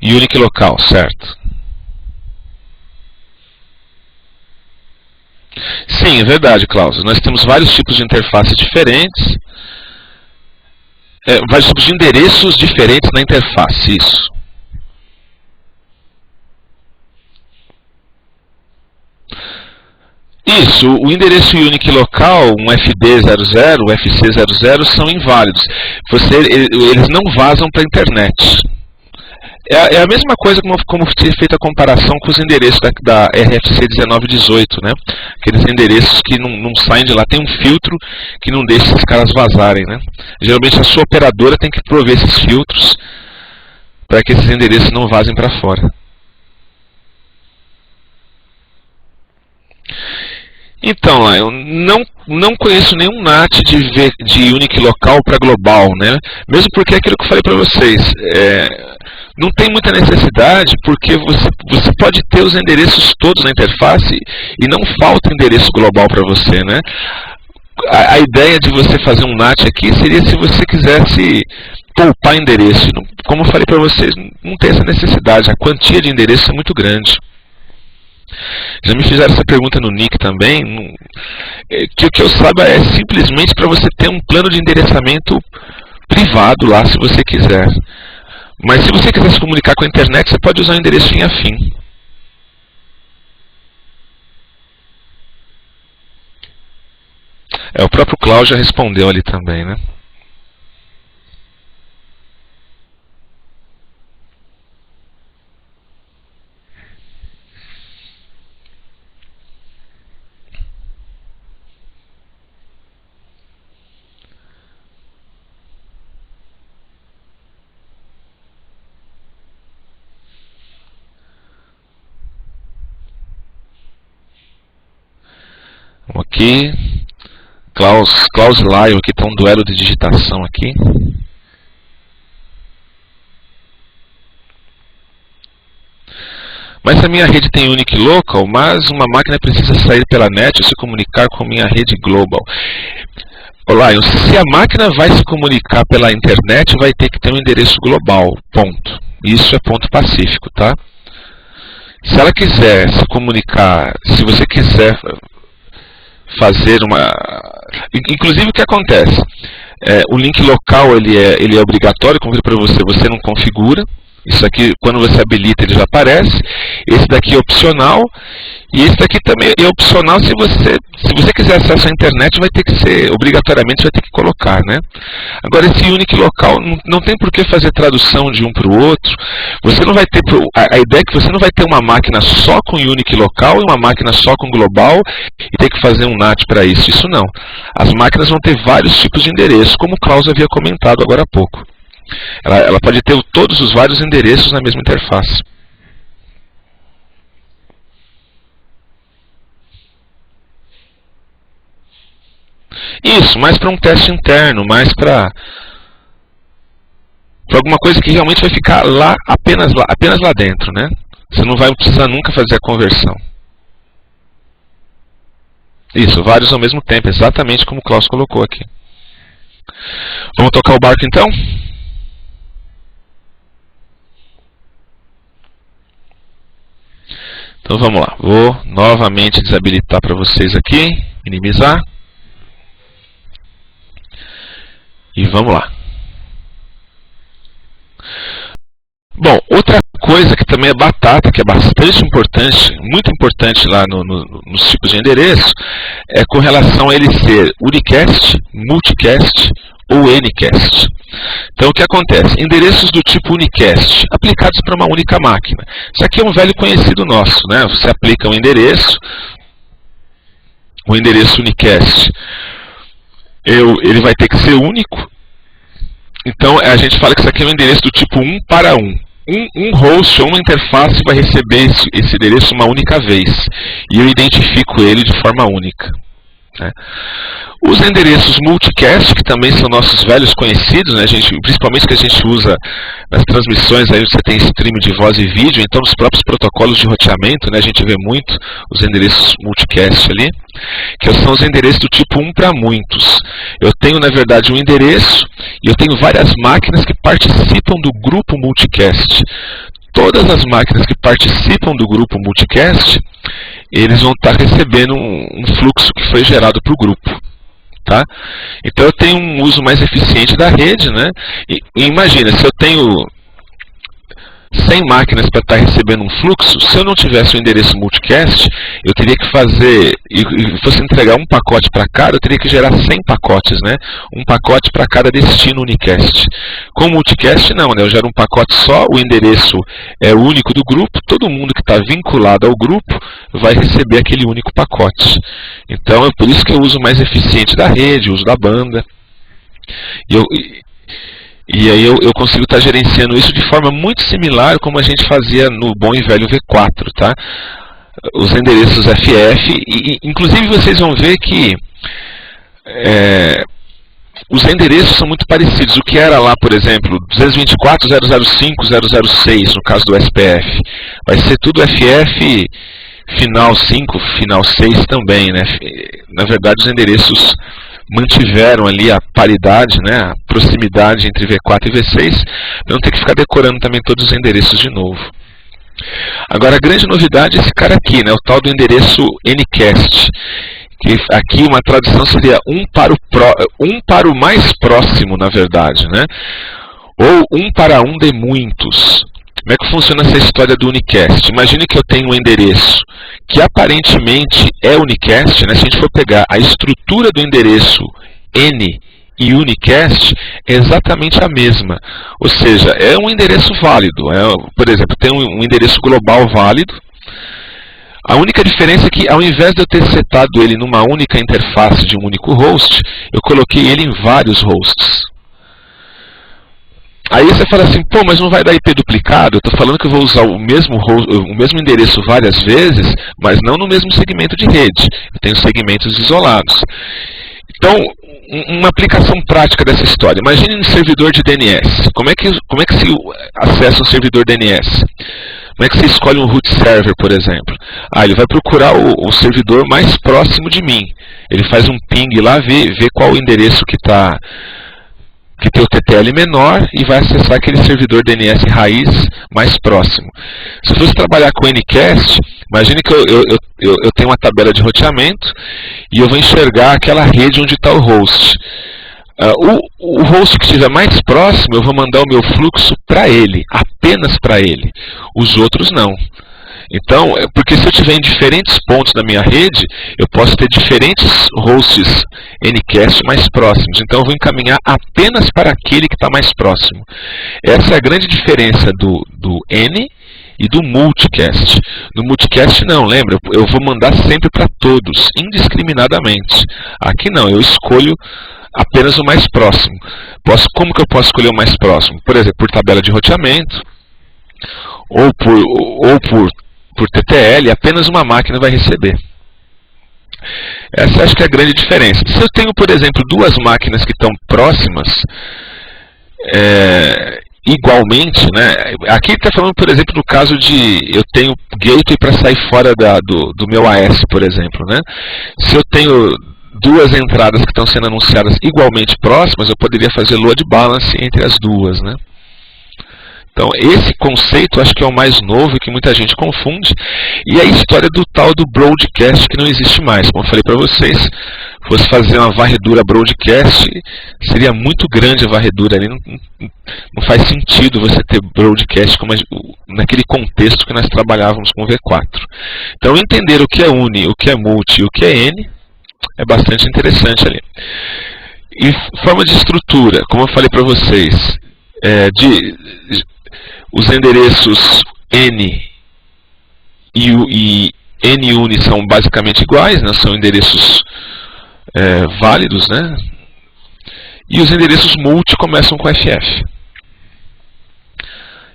Unique local, certo? Sim, é verdade, Klaus. Nós temos vários tipos de interfaces diferentes. Vários tipos de endereços diferentes na interface, isso. Isso, o endereço unique local, um FD00, um FC00, são inválidos. Eles não vazam para a internet. É a mesma coisa como foi feita a comparação com os endereços da RFC 1918, né? Aqueles endereços que não saem de lá, tem um filtro que não deixa esses caras vazarem, né? Geralmente a sua operadora tem que prover esses filtros para que esses endereços não vazem para fora. Então, lá, eu não conheço nenhum NAT de unique local para global, né? Mesmo porque é aquilo que eu falei para vocês, não tem muita necessidade, porque você pode ter os endereços todos na interface e não falta endereço global para você, né? A ideia de você fazer um NAT aqui seria se você quisesse poupar endereço. Como eu falei para vocês, não tem essa necessidade, a quantia de endereço é muito grande. Já me fizeram essa pergunta no Nick também, que o que eu saiba é simplesmente para você ter um plano de endereçamento privado lá, se você quiser. Mas se você quiser se comunicar com a internet, você pode usar o endereço em afim. O próprio Cláudio já respondeu ali também, né? Aqui, Klaus Lion, aqui está um duelo de digitação aqui. Mas a minha rede tem unique local, mas uma máquina precisa sair pela net e se comunicar com minha rede global. Lion, se a máquina vai se comunicar pela internet, vai ter que ter um endereço global, ponto. Isso é ponto pacífico, tá? Se ela quiser se comunicar, se você quiser fazer uma... Inclusive o que acontece? O link local ele é obrigatório, como eu falei para você não configura. Isso aqui, quando você habilita, ele já aparece. Esse daqui é opcional. E esse daqui também é opcional se você quiser acesso à internet, vai ter que ser, obrigatoriamente vai ter que colocar, né? Agora, esse unique local, não tem por que fazer tradução de um para o outro. Você não vai ter, a ideia é que você não vai ter uma máquina só com unique local e uma máquina só com global e ter que fazer um NAT para isso. Isso não. As máquinas vão ter vários tipos de endereço, como o Klaus havia comentado agora há pouco. Ela pode ter todos os vários endereços na mesma interface. Isso, mais para um teste interno, mais para alguma coisa que realmente vai ficar apenas lá dentro, né? Você não vai precisar nunca fazer a conversão. Isso, vários ao mesmo tempo, exatamente como o Klaus colocou aqui. Vamos tocar o barco então? Então vamos lá, vou novamente desabilitar para vocês aqui, minimizar. E vamos lá. Bom, outra coisa que também é batata, que é bastante importante, muito importante lá nos tipos de endereço, é com relação a ele ser unicast, multicast ou anycast. Então o que acontece? Endereços do tipo unicast, aplicados para uma única máquina. Isso aqui é um velho conhecido nosso, né? Você aplica um endereço, o endereço unicast, ele vai ter que ser único. Então a gente fala que isso aqui é um endereço do tipo 1 para 1. Um host ou uma interface vai receber esse endereço uma única vez. E eu identifico ele de forma única, né? Os endereços multicast, que também são nossos velhos conhecidos, né? Principalmente que a gente usa nas transmissões, aí você tem stream de voz e vídeo, então nos próprios protocolos de roteamento, né, a gente vê muito os endereços multicast ali, que são os endereços do tipo 1 para muitos. Eu tenho, na verdade, um endereço e eu tenho várias máquinas que participam do grupo multicast. Todas as máquinas que participam do grupo multicast, eles vão estar recebendo um fluxo que foi gerado para o grupo. Tá? Então eu tenho um uso mais eficiente da rede, né? E imagina, se eu tenho 100 máquinas para estar recebendo um fluxo, se eu não tivesse o endereço multicast, eu teria que fazer, e fosse entregar um pacote para cada, eu teria que gerar 100 pacotes, né? Um pacote para cada destino unicast. Com o multicast não, né? Eu gero um pacote só, o endereço é único do grupo, todo mundo que está vinculado ao grupo vai receber aquele único pacote. Então é por isso que eu uso mais eficiente da rede, uso da banda. E aí eu consigo estar gerenciando isso de forma muito similar como a gente fazia no bom e velho V4, tá? Os endereços FF, e inclusive vocês vão ver que os endereços são muito parecidos. O que era lá, por exemplo, 224.005.006 no caso do SPF, vai ser tudo FF final 5, final 6 também, né? Na verdade os endereços mantiveram ali a paridade, né, a proximidade entre V4 e V6, para não ter que ficar decorando também todos os endereços de novo. Agora a grande novidade é esse cara aqui, né, o tal do endereço Anycast, que aqui uma tradução seria um para o mais próximo, na verdade, né, ou um para um de muitos. Como é que funciona essa história do unicast? Imagine que eu tenho um endereço que aparentemente é unicast, né? Se a gente for pegar a estrutura do endereço N e unicast, é exatamente a mesma. Ou seja, é um endereço válido. Por exemplo, tem um endereço global válido. A única diferença é que, ao invés de eu ter setado ele numa única interface de um único host, eu coloquei ele em vários hosts. Aí você fala assim, pô, mas não vai dar IP duplicado? Eu estou falando que eu vou usar o mesmo endereço várias vezes, mas não no mesmo segmento de rede. Eu tenho segmentos isolados. Então, uma aplicação prática dessa história. Imagine um servidor de DNS. Como é que se acessa um servidor DNS? Como é que você escolhe um root server, por exemplo? Ele vai procurar o servidor mais próximo de mim. Ele faz um ping lá, vê qual o endereço que tem o TTL menor e vai acessar aquele servidor DNS raiz mais próximo. Se eu fosse trabalhar com Anycast, imagine que eu tenho uma tabela de roteamento e eu vou enxergar aquela rede onde está o host. O host que estiver mais próximo, eu vou mandar o meu fluxo para ele, apenas para ele. Os outros não. Então, porque se eu tiver em diferentes pontos da minha rede, eu posso ter diferentes hosts Anycast mais próximos. Então eu vou encaminhar apenas para aquele que está mais próximo. Essa é a grande diferença do N e do multicast. No multicast não, lembra? Eu vou mandar sempre para todos, indiscriminadamente. Aqui não, eu escolho apenas o mais próximo. Como que eu posso escolher o mais próximo? Por exemplo, por tabela de roteamento, ou por TTL, apenas uma máquina vai receber. Essa acho que é a grande diferença. Se eu tenho, por exemplo, duas máquinas que estão próximas, igualmente, né? Aqui está falando, por exemplo, no caso de eu tenho gateway para sair fora do meu AS, por exemplo, né? Se eu tenho duas entradas que estão sendo anunciadas igualmente próximas, eu poderia fazer load balance entre as duas, né? Então, esse conceito acho que é o mais novo, que muita gente confunde, e a história do tal do broadcast que não existe mais. Como eu falei para vocês, fosse fazer uma varredura broadcast, seria muito grande a varredura ali, não faz sentido você ter broadcast como naquele contexto que nós trabalhávamos com o V4. Então, entender o que é uni, o que é multi e o que é n é bastante interessante ali. E forma de estrutura, como eu falei para vocês, os endereços N e NUni são basicamente iguais, né? São endereços válidos, né? E os endereços multi começam com FF.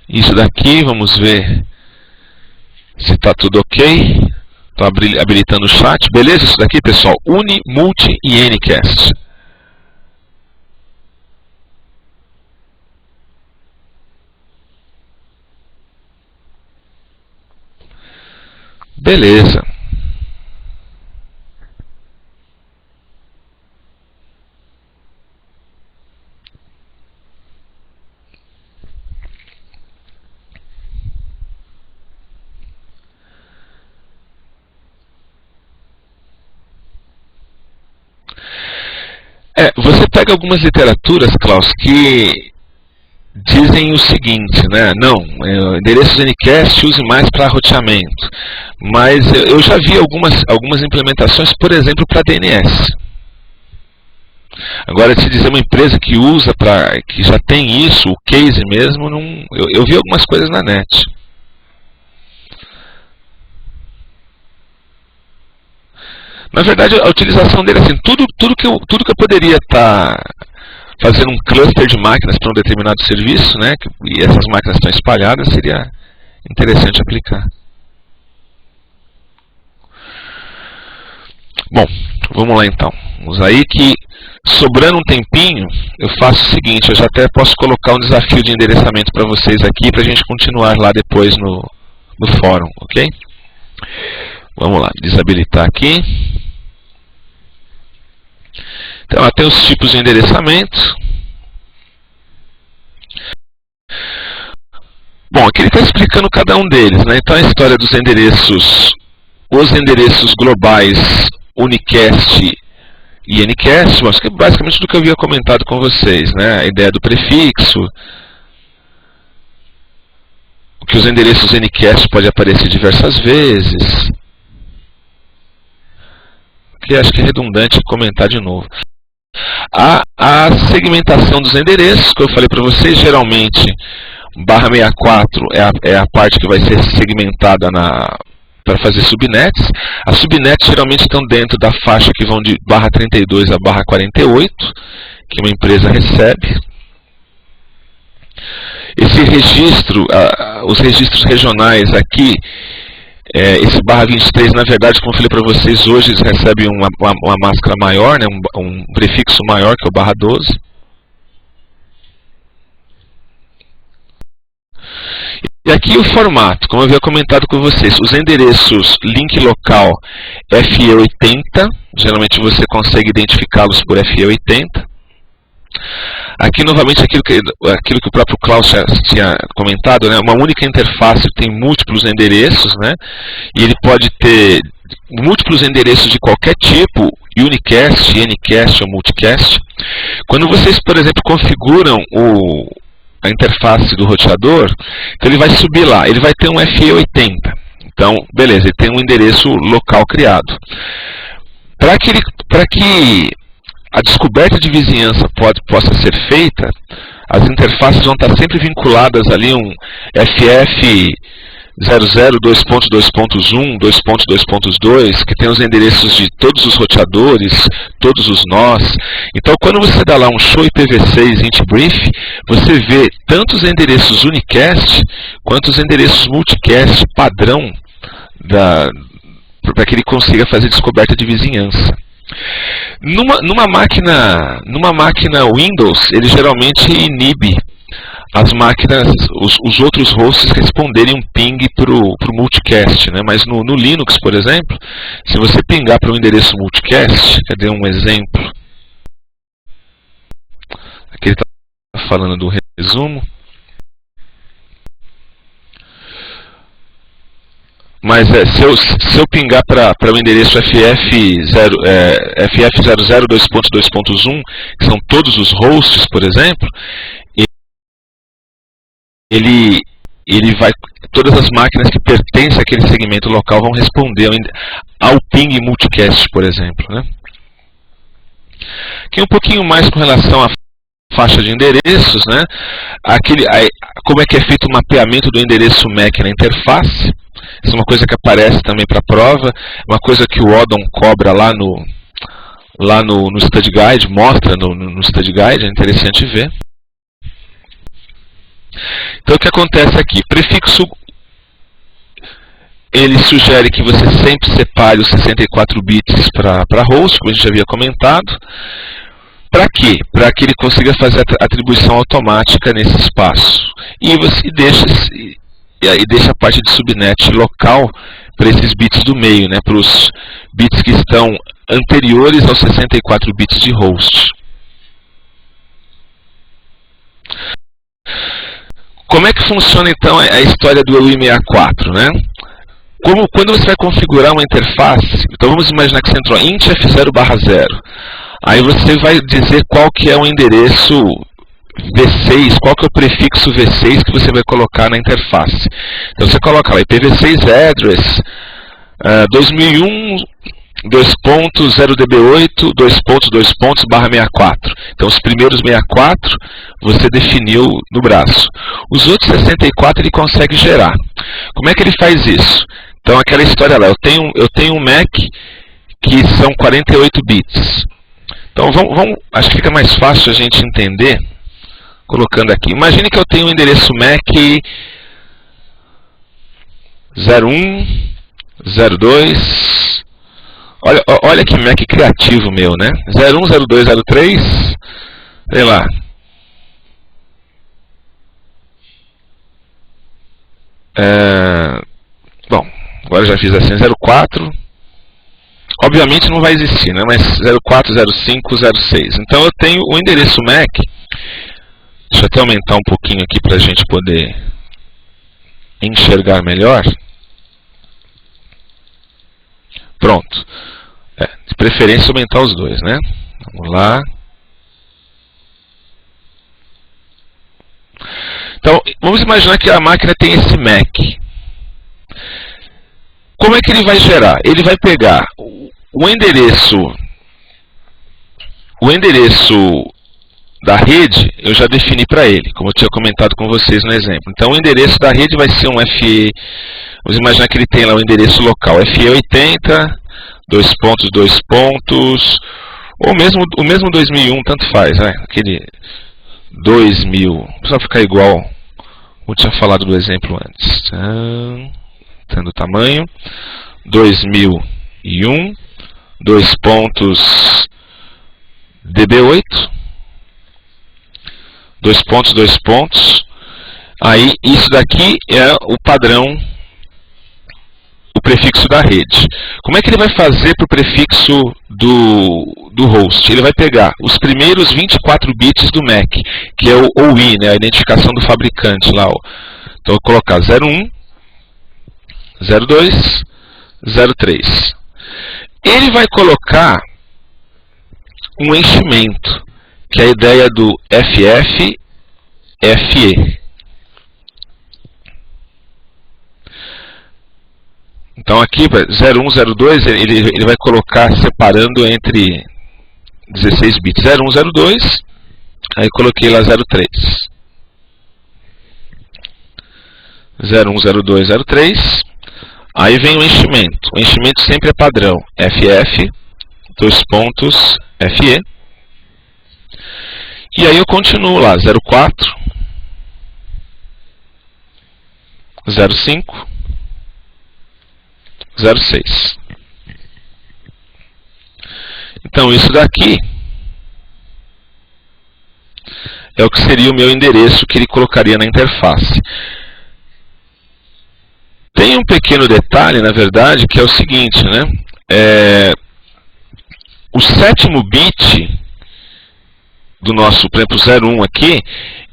Isso daqui, vamos ver se está tudo ok. Estou habilitando o chat. Beleza isso daqui, pessoal? Uni, multi e Ncast. Beleza. Você pega algumas literaturas, Klaus, que dizem o seguinte, né? Não, endereços Ncast use mais para roteamento. Mas eu já vi algumas implementações, por exemplo, para DNS. Agora, se dizer uma empresa que usa, que já tem isso, o case mesmo, eu vi algumas coisas na net. Na verdade, a utilização dele, assim, tudo que eu poderia estar fazendo um cluster de máquinas para um determinado serviço, né, e essas máquinas estão espalhadas, seria interessante aplicar. Bom, vamos lá então. Vamos aí que, sobrando um tempinho, eu faço o seguinte, eu já até posso colocar um desafio de endereçamento para vocês aqui, para a gente continuar lá depois no fórum, ok? Vamos lá, desabilitar aqui. Então, tem os tipos de endereçamento. Bom, aqui ele está explicando cada um deles, né? Então, a história dos endereços, os endereços globais Unicast e Ncast, acho que é basicamente do que eu havia comentado com vocês, né? A ideia do prefixo, que os endereços Ncast podem aparecer diversas vezes, que acho que é redundante comentar de novo. A segmentação dos endereços, que eu falei para vocês, geralmente barra 64 é a parte que vai ser segmentada para fazer subnets. As subnets geralmente estão dentro da faixa que vão de barra 32 a barra 48, que uma empresa recebe. Esse registro, os registros regionais aqui, esse barra 23, na verdade, como eu falei para vocês, hoje eles recebem uma máscara maior, né, um prefixo maior, que é o barra 12. E aqui o formato, como eu havia comentado com vocês, os endereços link local FE80, geralmente você consegue identificá-los por FE80. Aqui, novamente, aquilo que o próprio Klaus tinha comentado, né? Uma única interface tem múltiplos endereços, né? E ele pode ter múltiplos endereços de qualquer tipo, unicast, ncast ou multicast. Quando vocês, por exemplo, configuram a interface do roteador, então ele vai subir lá, ele vai ter um FE80. Então, beleza, ele tem um endereço local criado. Para que a descoberta de vizinhança possa ser feita, as interfaces vão estar sempre vinculadas ali um FF 00.2.2.1, 2.2.2, que tem os endereços de todos os roteadores, todos os nós. Então, quando você dá lá um show IPv6 int brief, você vê tanto os endereços unicast, quanto os endereços multicast padrão para que ele consiga fazer descoberta de vizinhança. Numa máquina Windows, ele geralmente inibe as máquinas, os outros hosts responderem um ping para o multicast, né? Mas no Linux, por exemplo, se você pingar para o endereço multicast, cadê um exemplo? Aqui ele está falando do resumo. Mas se eu pingar para o endereço ff00.2.2.1, que são todos os hosts, por exemplo, todas as máquinas que pertencem àquele segmento local vão responder ao ping multicast, por exemplo, né? Aqui um pouquinho mais com relação à faixa de endereços, né? Como é que é feito o mapeamento do endereço MAC na interface. Isso é uma coisa que aparece também para a prova, uma coisa que o Odon cobra lá no Study Guide, mostra no Study Guide, é interessante ver. Então o que acontece aqui? Prefixo, ele sugere que você sempre separe os 64 bits para host, como a gente já havia comentado. Para quê? Para que ele consiga fazer a atribuição automática nesse espaço. E você deixa a parte de subnet local para esses bits do meio, né? Para os bits que estão anteriores aos 64 bits de host. Como é que funciona então a história do EUI64, né? Quando você vai configurar uma interface, então vamos imaginar que você entrou int f0/0. Aí você vai dizer qual que é o endereço V6, qual que é o prefixo V6 que você vai colocar na interface. Então você coloca lá IPv6 address 2001 2.0db8 2.2./64. Então os primeiros 64 você definiu no braço. Os outros 64 ele consegue gerar. Como é que ele faz isso? Então aquela história lá, eu tenho um MAC que são 48 bits. Então acho que fica mais fácil a gente entender colocando aqui. Imagine que eu tenho um endereço MAC 01, 02. Olha que MAC criativo meu, né? 01, 02, 03, sei lá. Bom, agora já fiz assim, 04. Obviamente não vai existir, né? Mas 04, 05, 06. Então eu tenho o endereço MAC. Deixa eu até aumentar um pouquinho aqui para a gente poder enxergar melhor. Pronto. De preferência aumentar os dois, né? Vamos lá. Então, vamos imaginar que a máquina tem esse MAC. Como é que ele vai gerar? Ele vai pegar o endereço da rede, eu já defini para ele, como eu tinha comentado com vocês no exemplo. Então o endereço da rede vai ser um FE, vamos imaginar que ele tem lá o endereço local, FE80, ou mesmo o mesmo 2001, tanto faz, né? Aquele 2000, precisa ficar igual, como eu tinha falado do exemplo antes. Tendo o tamanho, 2001, DB8, dois pontos, aí isso daqui é o padrão, o prefixo da rede. Como é que ele vai fazer para o prefixo do host? Ele vai pegar os primeiros 24 bits do MAC, que é o OI, né, a identificação do fabricante lá. Então eu vou colocar 01, 02, 03. Ele vai colocar um enchimento, que é a ideia do FF, FE. Então aqui, 01, 02, ele vai colocar separando entre 16 bits. 01, 02, aí coloquei lá 03. 01, 02, 03. Aí vem o enchimento. O enchimento sempre é padrão. FF, FE. E aí eu continuo lá. 04, 05, 06. Então isso daqui é o que seria o meu endereço que ele colocaria na interface. Tem um pequeno detalhe, na verdade, que é o seguinte, né? O 7º bit do nosso, por exemplo, 01 aqui,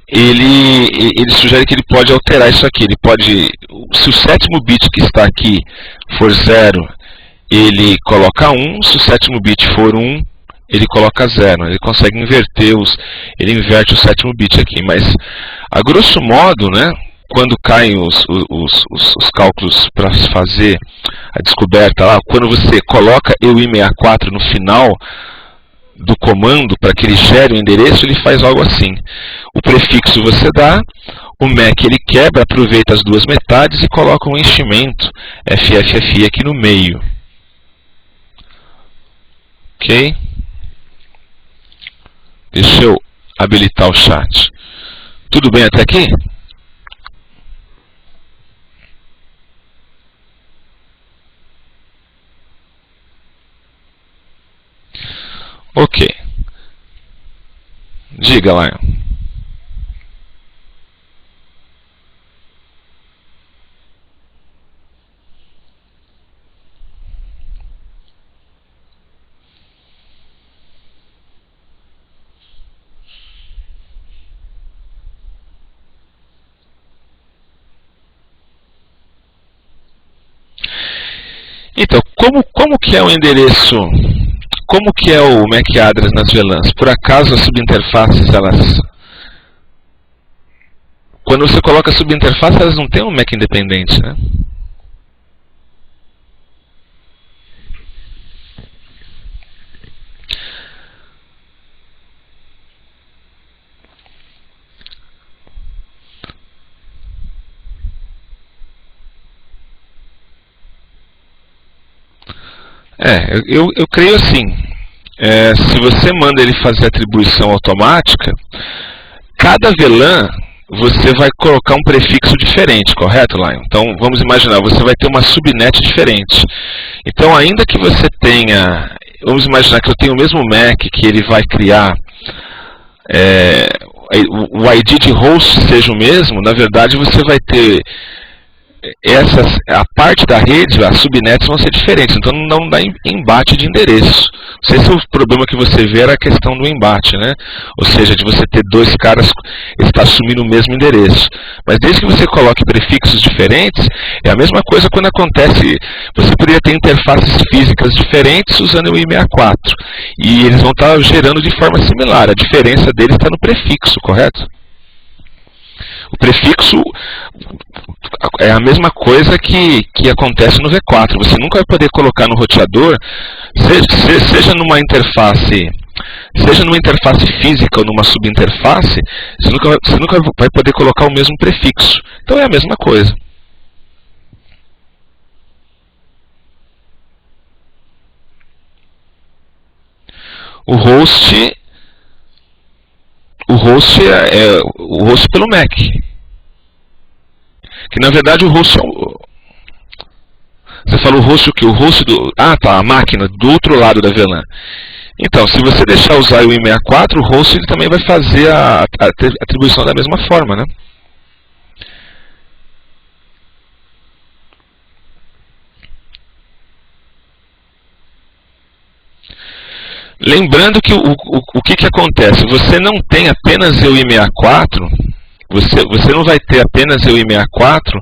ele sugere que ele pode alterar isso aqui. Ele pode, se o 7º bit que está aqui for 0, ele coloca 1. Se o 7º bit for 1, ele coloca 0. Ele consegue inverter ele inverte o 7º bit aqui. Mas, a grosso modo, né, quando caem os cálculos para fazer a descoberta lá, quando você coloca EUI64 no final do comando para que ele gere o endereço, ele faz algo assim. O prefixo você dá, o MAC ele quebra, aproveita as duas metades e coloca um enchimento FFFI aqui no meio. Ok? Deixa eu habilitar o chat. Tudo bem até aqui? Ok. Diga, Lion. Então, como que é o endereço? Como que é o MAC address nas VLANs? Por acaso as subinterfaces, quando você coloca a subinterface, elas não têm um MAC independente, né? Eu creio assim, se você manda ele fazer atribuição automática, cada VLAN você vai colocar um prefixo diferente, correto, Lion? Então, vamos imaginar, você vai ter uma subnet diferente. Então, ainda que você tenha, vamos imaginar que eu tenho o mesmo MAC que ele vai criar, o ID de host seja o mesmo, na verdade você vai ter a parte da rede, as subnets vão ser diferentes, então não dá embate de endereço. Não sei se o problema que você vê era a questão do embate, né? Ou seja, de você ter dois caras que estão assumindo o mesmo endereço. Mas desde que você coloque prefixos diferentes, é a mesma coisa quando acontece, você poderia ter interfaces físicas diferentes usando o I64. E eles vão estar gerando de forma similar, a diferença deles está no prefixo, correto? O prefixo é a mesma coisa que acontece no V4. Você nunca vai poder colocar no roteador, seja numa interface física ou numa subinterface, você nunca vai poder colocar o mesmo prefixo. Então é a mesma coisa. O host é o host pelo MAC. Que na verdade o host é Você falou o host o que? O host do... a máquina do outro lado da VLAN. Então, se você deixar usar o I64, o host ele também vai fazer a atribuição da mesma forma, né? Lembrando que o que acontece? Você não tem apenas EUI64, você não vai ter apenas EUI64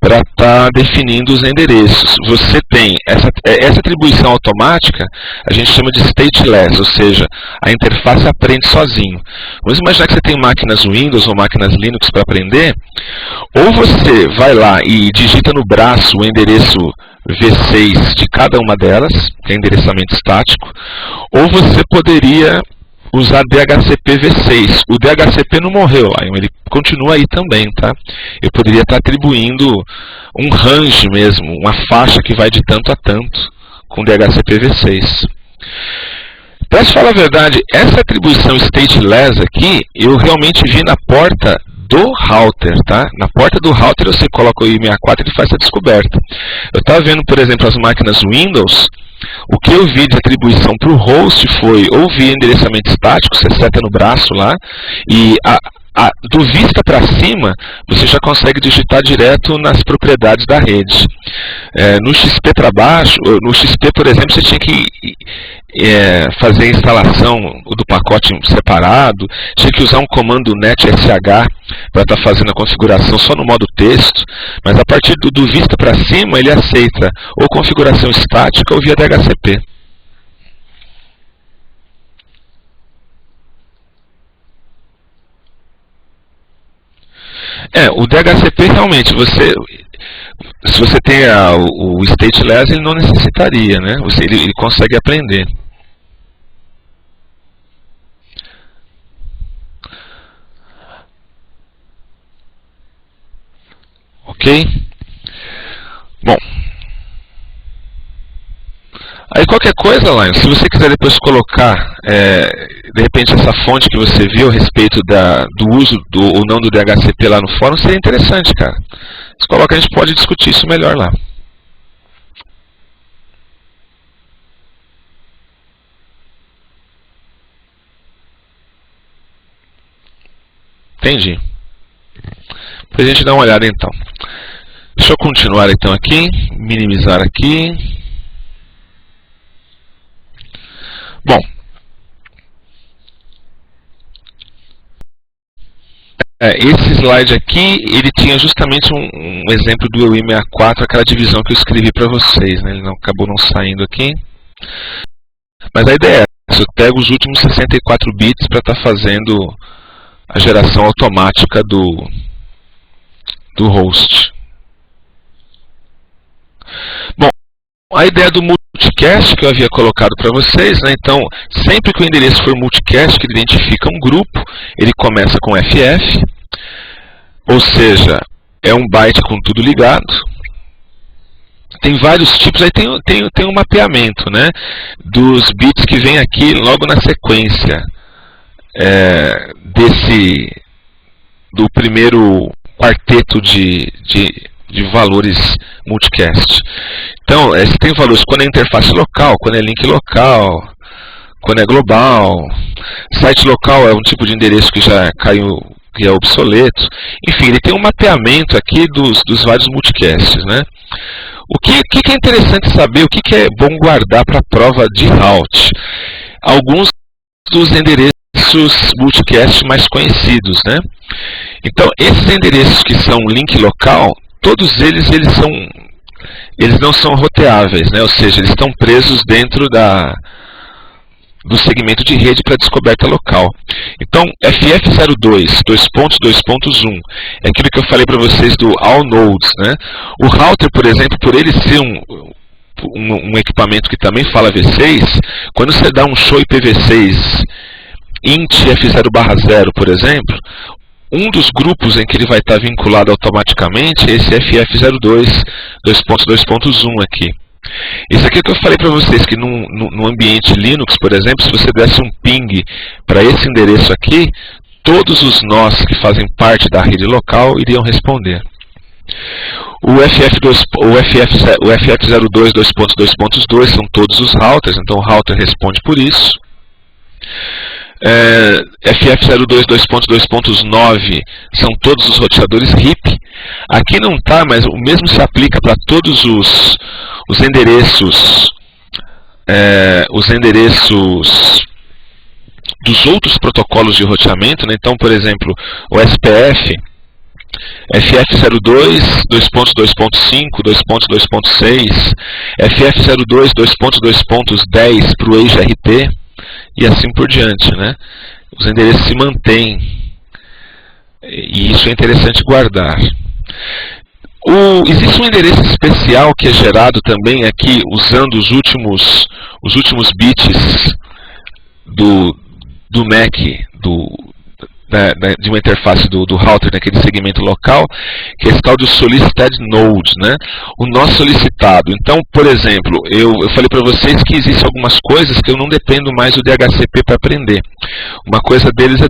para estar definindo os endereços. Você tem essa atribuição automática, a gente chama de stateless, ou seja, a interface aprende sozinho. Vamos imaginar que você tem máquinas Windows ou máquinas Linux para aprender, ou você vai lá e digita no braço o endereço V6 de cada uma delas, que é endereçamento estático, ou você poderia usar DHCP V6. O DHCP não morreu, ele continua aí também, tá? Eu poderia estar atribuindo um range mesmo, uma faixa que vai de tanto a tanto com DHCP V6. Para te falar a verdade, essa atribuição stateless aqui, eu realmente vi na porta do router, tá? Na porta do router você coloca o I64 e ele faz essa descoberta. Eu estava vendo, por exemplo, as máquinas Windows, O que eu vi de atribuição para o host foi ou via endereçamento estático, você seta no braço lá, e do vista para cima, você já consegue digitar direto nas propriedades da rede. No XP para baixo, no XP, por exemplo, você tinha que fazer a instalação do pacote separado, tinha que usar um comando netsh para estar fazendo a configuração só no modo texto, mas a partir do vista para cima, ele aceita ou configuração estática ou via DHCP. O DHCP realmente, se você tem o stateless, ele não necessitaria, né? Ele consegue aprender. Ok? Bom. Aí qualquer coisa, Lion, se você quiser depois colocar, de repente, essa fonte que você viu a respeito do uso ou não do DHCP lá no fórum, seria interessante, cara. Você coloca, a gente pode discutir isso melhor lá. Entendi. Pra gente dar uma olhada então. Deixa eu continuar então aqui, minimizar aqui. Bom, esse slide aqui, ele tinha justamente um exemplo do EUI64, aquela divisão que eu escrevi para vocês, né? Ele acabou não saindo aqui. Mas a ideia é essa, eu pego os últimos 64 bits para estar fazendo a geração automática do host. Bom, a ideia do multicast que eu havia colocado para vocês, né? Então, sempre que o endereço for multicast, que ele identifica um grupo, ele começa com FF, ou seja, é um byte com tudo ligado. Tem vários tipos, aí tem um mapeamento, né, dos bits que vem aqui logo na sequência do primeiro quarteto de valores multicast. Então, você tem valores quando é interface local, quando é link local, quando é global. Site local é um tipo de endereço que já caiu, que é obsoleto. Enfim, ele tem um mapeamento aqui dos vários multicasts, né? O que é interessante saber, o que é bom guardar para a prova de route? Alguns dos endereços multicast mais conhecidos, né? Então, esses endereços que são link local, todos eles não são roteáveis, né? Ou seja, eles estão presos dentro do segmento de rede para descoberta local. Então, FF02, 2.2.1, é aquilo que eu falei para vocês do All Nodes, né? O router, por exemplo, por ele ser um equipamento que também fala V6, quando você dá um show IPv6 int F0/0, por exemplo, um dos grupos em que ele vai estar vinculado automaticamente é esse FF02, 2.2.1 aqui. Isso aqui é que eu falei para vocês, que no ambiente Linux, por exemplo, se você desse um ping para esse endereço aqui, todos os nós que fazem parte da rede local iriam responder. O FF02 2.2.2 são todos os routers, então o router responde por isso. FF02 2.2.9 são todos os roteadores RIP. Aqui não está, mas o mesmo se aplica para todos os endereços dos outros protocolos de roteamento, né? Então, por exemplo, o SPF, FF02 2.2.5, 2.2.6, FF02 2.2.10 para o EIGRT e assim por diante, né? Os endereços se mantêm e isso é interessante guardar. Existe um endereço especial que é gerado também aqui usando os últimos bits do MAC, de uma interface do router naquele segmento local, que é esse tal do solicited node, né? O nó solicitado. Então, por exemplo, eu falei para vocês que existem algumas coisas que eu não dependo mais do DHCP para aprender. Uma coisa deles é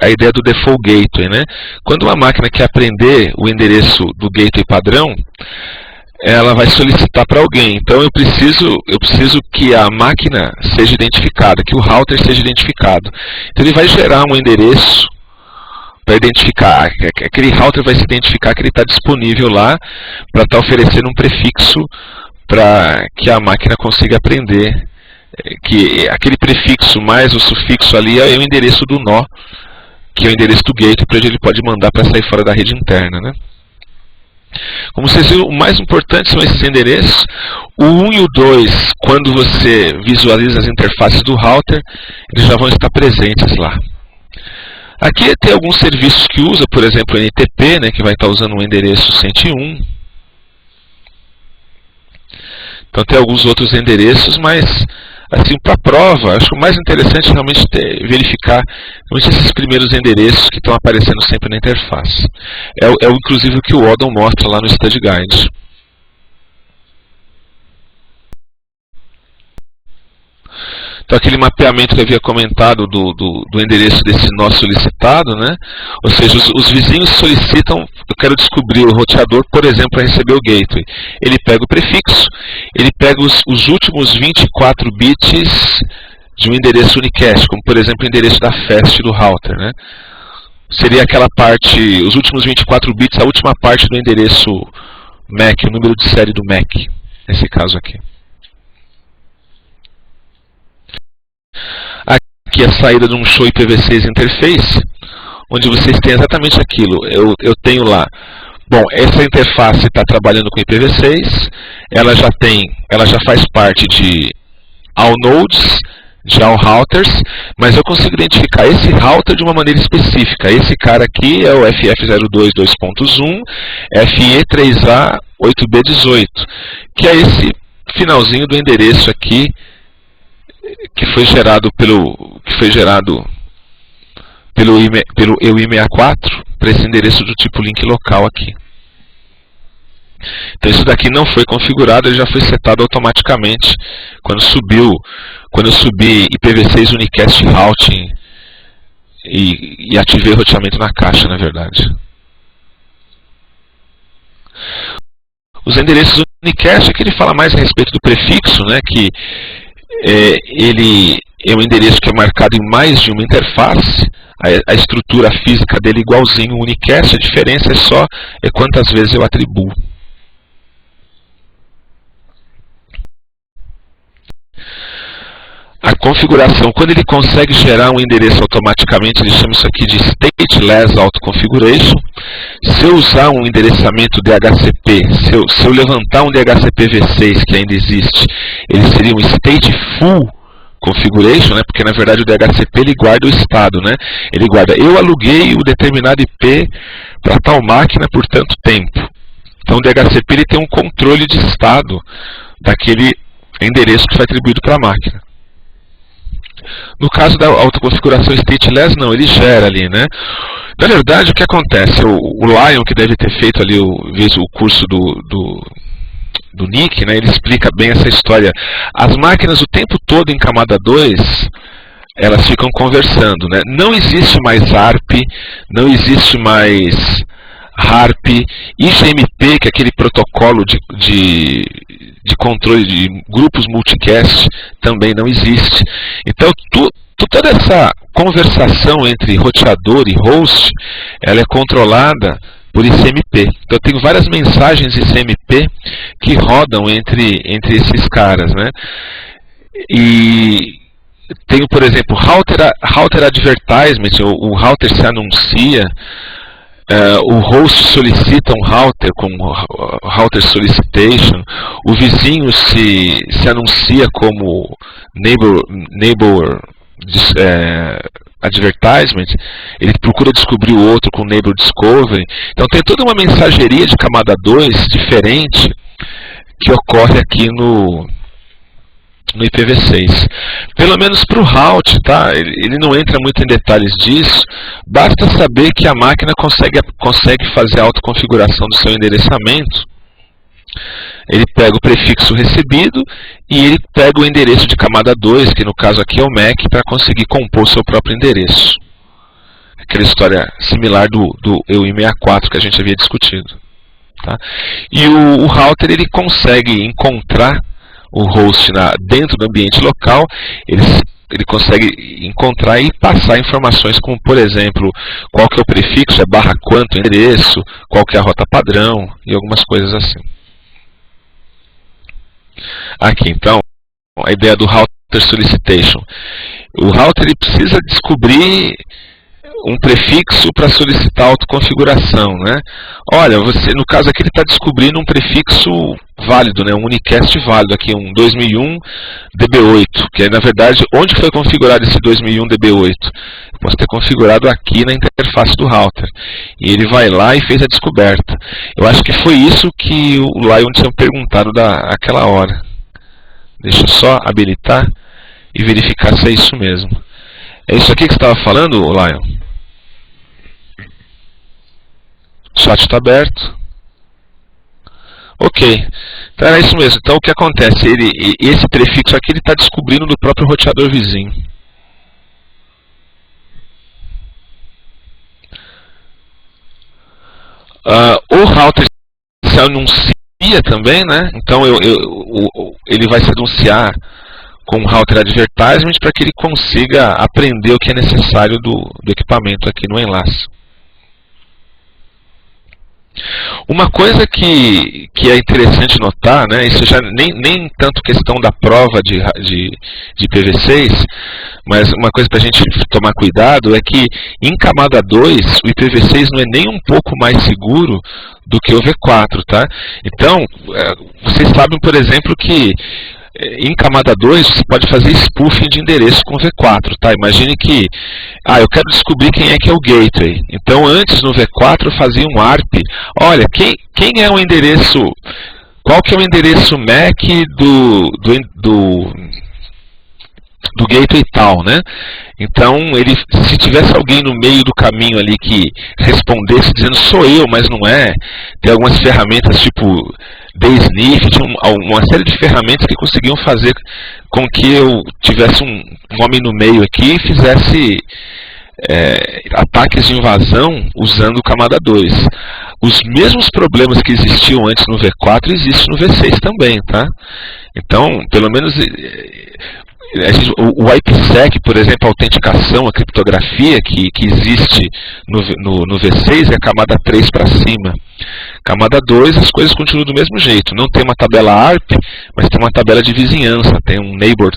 a ideia do default gateway, né? Quando uma máquina quer aprender o endereço do gateway padrão, ela vai solicitar para alguém. Então eu preciso que a máquina seja identificada, que o router seja identificado. Então ele vai gerar um endereço para identificar, aquele router vai se identificar que ele está disponível lá para estar oferecendo um prefixo para que a máquina consiga aprender que aquele prefixo mais o sufixo ali é o endereço do nó, que é o endereço do gateway, para onde ele pode mandar para sair fora da rede interna, né? Como vocês viram, o mais importante são esses endereços. O 1 e o 2, quando você visualiza as interfaces do router, eles já vão estar presentes lá. Aqui tem alguns serviços que usa, por exemplo, o NTP, né, que vai estar usando o endereço 101. Então tem alguns outros endereços, mas assim, para a prova, acho que o mais interessante é realmente verificar esses primeiros endereços que estão aparecendo sempre na interface. Inclusive o que o Odom mostra lá no Study Guide. Então aquele mapeamento que eu havia comentado do endereço desse nó solicitado, né? Ou seja, os vizinhos solicitam, eu quero descobrir o roteador, por exemplo, para receber o gateway. Ele pega o prefixo, ele pega os últimos 24 bits de um endereço unicast, como por exemplo o endereço da FAST do router, né? Seria aquela parte, os últimos 24 bits, a última parte do endereço MAC, o número de série do MAC, nesse caso aqui. Aqui é a saída de um show IPv6 interface, onde vocês têm exatamente aquilo. Eu tenho lá, bom, essa interface está trabalhando com IPv6, ela já faz parte de all nodes, de all routers, mas eu consigo identificar esse router de uma maneira específica. Esse cara aqui é o FF02 2.1 FE3A 8B18, que é esse finalzinho do endereço aqui que foi gerado pelo EUI64 para esse endereço do tipo link local aqui. Então isso daqui não foi configurado, ele já foi setado automaticamente quando eu subi IPv6 Unicast Routing e ativei o roteamento na caixa, na verdade. Os endereços Unicast é que ele fala mais a respeito do prefixo, né, que ele é um endereço que é marcado em mais de uma interface. A estrutura física dele é igualzinho ao Unicast, a diferença é quantas vezes eu atribuo. A configuração, quando ele consegue gerar um endereço automaticamente, ele chama isso aqui de Stateless Auto Configuration. Se eu usar um endereçamento DHCP, se eu levantar um DHCP v6 que ainda existe, ele seria um Stateful Configuration, né? Porque na verdade o DHCP ele guarda o estado, né? Ele guarda, eu aluguei o determinado IP para tal máquina por tanto tempo. Então o DHCP ele tem um controle de estado daquele endereço que foi atribuído para a máquina. No caso da autoconfiguração stateless, não, ele gera ali, né? Na verdade, o que acontece? O Lion, que deve ter feito ali o curso do NIC, né, ele explica bem essa história. As máquinas o tempo todo em camada 2, elas ficam conversando, né? Não existe mais ARP, não existe mais HARP, IGMP, que é aquele protocolo de controle de grupos multicast, também não existe. Então, toda essa conversação entre roteador e host, ela é controlada por ICMP. Então, eu tenho várias mensagens ICMP que rodam entre esses caras, né? E tenho, por exemplo, router advertisement, o router se anuncia. O host solicita um router com router solicitation, o vizinho se anuncia como neighbor advertisement, ele procura descobrir o outro com neighbor discovery. Então tem toda uma mensageria de camada 2 diferente que ocorre aqui no IPv6. Pelo menos para o route, tá? Ele não entra muito em detalhes disso, basta saber que a máquina consegue fazer a autoconfiguração do seu endereçamento. Ele pega o prefixo recebido e ele pega o endereço de camada 2, que no caso aqui é o MAC, para conseguir compor seu próprio endereço. Aquela história similar do EUI64 que a gente havia discutido. Tá? E o router ele consegue encontrar o host dentro do ambiente local, ele consegue encontrar e passar informações como, por exemplo, qual que é o prefixo, é barra quanto o endereço, qual que é a rota padrão e algumas coisas assim. Aqui, então, a ideia do router solicitation. O router ele precisa descobrir um prefixo para solicitar a autoconfiguração, né? Olha, no caso aqui ele está descobrindo um prefixo válido, né? Um unicast válido aqui, um 2001 DB8, que é, na verdade, onde foi configurado esse 2001 DB8? Eu posso ter configurado aqui na interface do router. E ele vai lá e fez a descoberta. Eu acho que foi isso que o Lion tinha perguntado daquela hora. Deixa eu só habilitar e verificar se é isso mesmo. É isso aqui que você estava falando, Lion? O chat está aberto. Ok. Então era isso mesmo. Então o que acontece? Esse prefixo aqui ele está descobrindo do próprio roteador vizinho. O router se anuncia também, né? Então ele vai se anunciar com um router advertisement para que ele consiga aprender o que é necessário do equipamento aqui no enlace. Uma coisa que é interessante notar, né, isso já nem tanto questão da prova de IPv6, mas uma coisa para a gente tomar cuidado é que em camada 2 o IPv6 não é nem um pouco mais seguro do que o V4, tá? Então, vocês sabem, por exemplo, que em camada 2 você pode fazer spoofing de endereço com V4, tá? Imagine que, eu quero descobrir quem é que é o gateway. Então antes no V4 eu fazia um ARP. Olha, quem é o endereço, qual que é o endereço MAC do gateway tal, né? Então, se tivesse alguém no meio do caminho ali que respondesse dizendo sou eu, mas não é, tem algumas ferramentas tipo DSNIF, tinha uma série de ferramentas que conseguiam fazer com que eu tivesse um homem no meio aqui e fizesse ataques de invasão usando camada 2. Os mesmos problemas que existiam antes no V4 existem no V6 também, tá? Então, pelo menos o IPsec, por exemplo, a autenticação, a criptografia que existe no V6 é a camada 3 para cima. Camada 2 as coisas continuam do mesmo jeito. Não tem uma tabela ARP, mas tem uma tabela de vizinhança, tem um neighbor,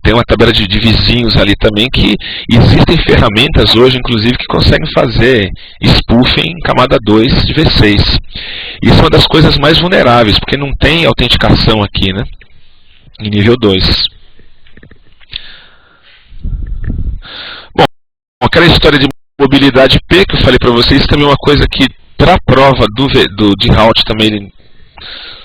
tem uma tabela de vizinhos ali também, que existem ferramentas hoje, inclusive, que conseguem fazer spoofing em camada 2 de V6. Isso é uma das coisas mais vulneráveis, porque não tem autenticação aqui, né? Em nível 2. Bom, aquela história de mobilidade IP que eu falei para vocês, também é uma coisa que para a prova de route também ele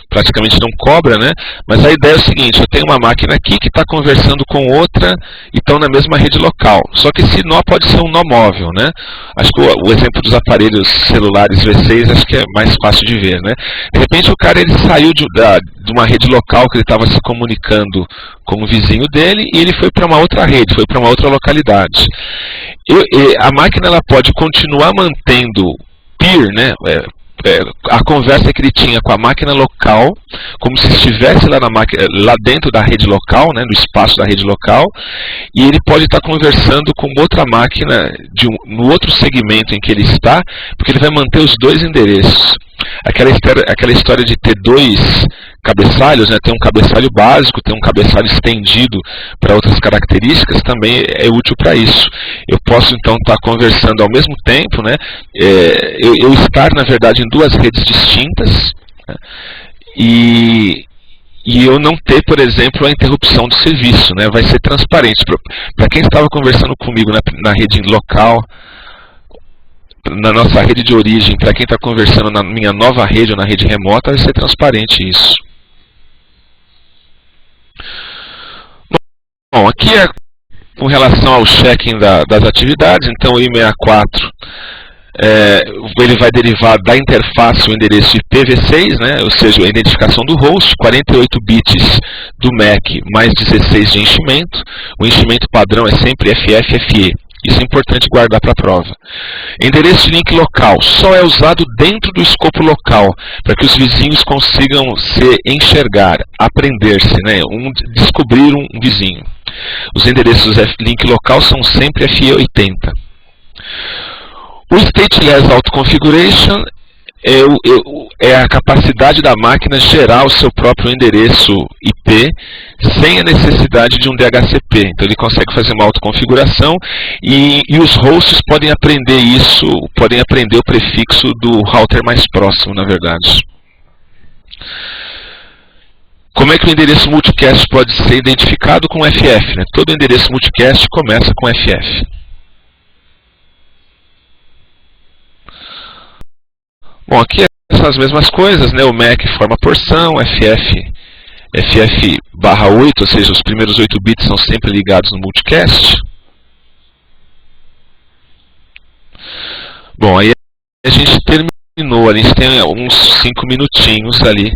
praticamente não cobra, né? Mas a ideia é o seguinte: eu tenho uma máquina aqui que está conversando com outra e estão na mesma rede local. Só que esse nó pode ser um nó móvel, né? Acho que o exemplo dos aparelhos celulares V6 acho que é mais fácil de ver, né? De repente o cara ele saiu de uma rede local que ele estava se comunicando com o vizinho dele e ele foi para uma outra rede, foi para uma outra localidade. A máquina ela pode continuar mantendo peer, né? A conversa que ele tinha com a máquina local, como se estivesse lá dentro da rede local, né, no espaço da rede local, e ele pode estar conversando com outra máquina no outro segmento em que ele está, porque ele vai manter os dois endereços. Aquela história de ter dois cabeçalhos, né, tem um cabeçalho básico, tem um cabeçalho estendido para outras características, também é útil para isso. Eu posso então estar conversando ao mesmo tempo, né, eu estar na verdade em duas redes distintas, né, e eu não ter, por exemplo, a interrupção do serviço, né, vai ser transparente. Para quem estava conversando comigo na rede local, na nossa rede de origem, para quem está conversando na minha nova rede ou na rede remota, vai ser transparente isso. Bom, aqui é com relação ao checking das atividades. Então o I64 ele vai derivar da interface o endereço IPv6, né, ou seja, a identificação do host, 48 bits do MAC mais 16 de enchimento. O enchimento padrão é sempre FFFE. Isso é importante guardar para a prova. Endereço de link local só é usado dentro do escopo local, para que os vizinhos consigam se enxergar, aprender-se, né? Descobrir um vizinho. Os endereços link local são sempre FE80. O Stateless Auto-Configuration é a capacidade da máquina gerar o seu próprio endereço IP sem a necessidade de um DHCP. Então ele consegue fazer uma autoconfiguração e os hosts podem aprender isso, podem aprender o prefixo do router mais próximo, na verdade. Como é que o endereço multicast pode ser identificado com FF? Né? Todo endereço multicast começa com FF. Bom, aqui são as mesmas coisas, né? O MAC forma porção, FF/8, ou seja, os primeiros 8 bits são sempre ligados no multicast. Bom, aí a gente terminou, a gente tem uns 5 minutinhos ali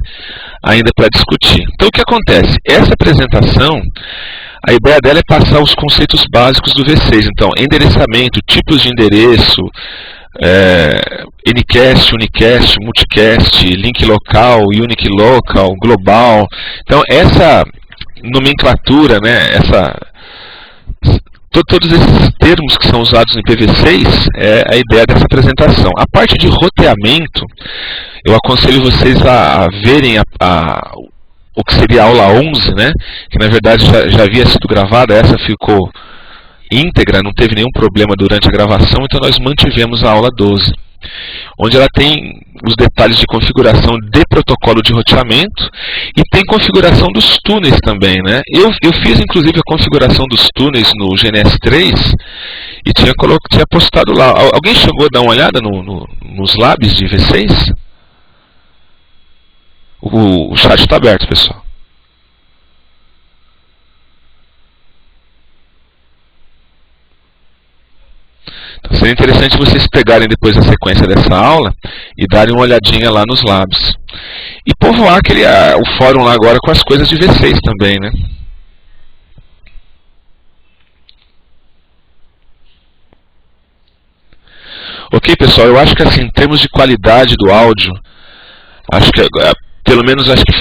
ainda para discutir. Então o que acontece? Essa apresentação, a ideia dela é passar os conceitos básicos do V6. Então, endereçamento, tipos de endereço, Ncast, Unicast, Multicast, Link Local, Unique Local, Global. Então essa nomenclatura, né, todos esses termos que são usados em IPv6 é a ideia dessa apresentação. A parte de roteamento, eu aconselho vocês a verem o que seria a aula 11, né, que na verdade já havia sido gravada, essa ficou íntegra, não teve nenhum problema durante a gravação, então nós mantivemos a aula 12, onde ela tem os detalhes de configuração de protocolo de roteamento e tem configuração dos túneis também, né? Eu fiz inclusive a configuração dos túneis no GNS3 e tinha postado lá. Alguém chegou a dar uma olhada nos labs de V6? O chat está aberto, pessoal. Então, seria interessante vocês pegarem depois a sequência dessa aula e darem uma olhadinha lá nos labs. E povoar o fórum lá agora com as coisas de V6 também, né? Ok, pessoal, eu acho que assim, em termos de qualidade do áudio, acho que pelo menos acho que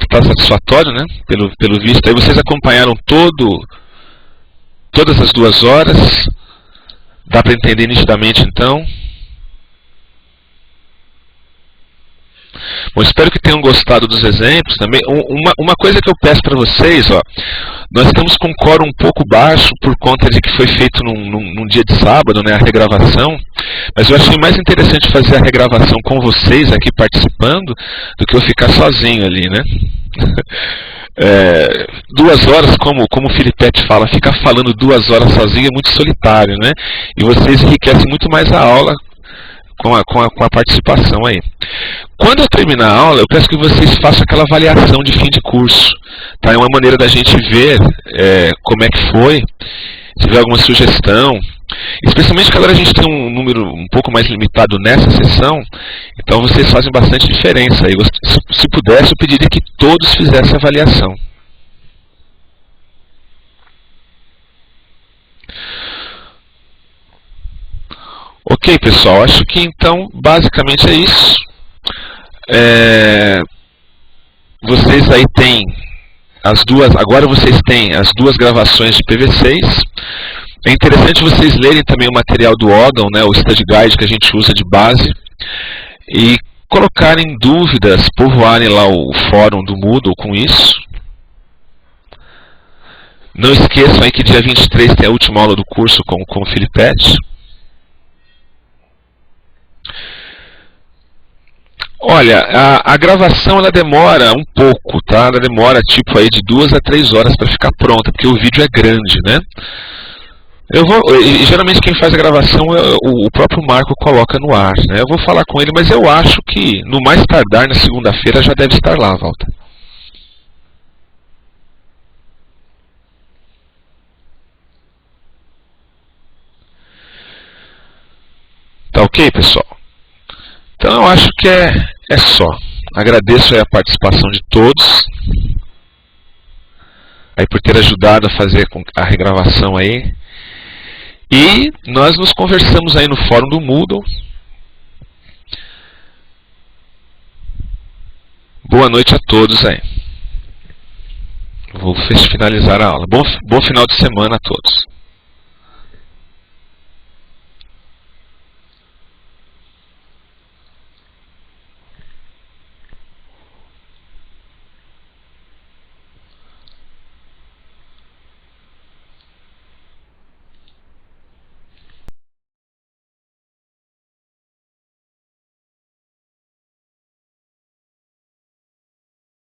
está satisfatório, né? Pelo visto. Aí vocês acompanharam todas as 2 horas. Dá para entender nitidamente, então? Bom, espero que tenham gostado dos exemplos também. Uma coisa que eu peço para vocês, ó, nós estamos com um quórum um pouco baixo por conta de que foi feito num dia de sábado, né, a regravação, mas eu achei mais interessante fazer a regravação com vocês aqui participando do que eu ficar sozinho ali, né? 2 horas, como o Filipetti fala, ficar falando 2 horas sozinho é muito solitário, né? E vocês enriquecem muito mais a aula com a participação aí. Quando eu terminar a aula, eu peço que vocês façam aquela avaliação de fim de curso. Tá? É uma maneira da gente ver como é que foi, se tiver alguma sugestão. Especialmente que agora a gente tem um número um pouco mais limitado nessa sessão, então vocês fazem bastante diferença. Aí, se pudesse, eu pediria que todos fizessem a avaliação. Ok, pessoal, acho que então basicamente é isso. Vocês aí têm agora vocês têm as 2 gravações de IPv6. É interessante vocês lerem também o material do ODON, né, o Study Guide que a gente usa de base, e colocarem dúvidas, povoarem lá o fórum do Moodle com isso. Não esqueçam aí que dia 23 tem a última aula do curso com o Filipetti. Olha, a gravação ela demora um pouco, tá? Ela demora tipo aí de 2 a 3 horas para ficar pronta, porque o vídeo é grande, né? Geralmente quem faz a gravação o próprio Marco coloca no ar, né? Eu vou falar com ele, mas eu acho que no mais tardar na segunda-feira já deve estar lá, Walter. Tá ok, pessoal? Então eu acho que é só. Agradeço aí a participação de todos aí por ter ajudado a fazer a regravação aí. E nós nos conversamos aí no fórum do Moodle. Boa noite a todos aí. Vou finalizar a aula. Bom final de semana a todos.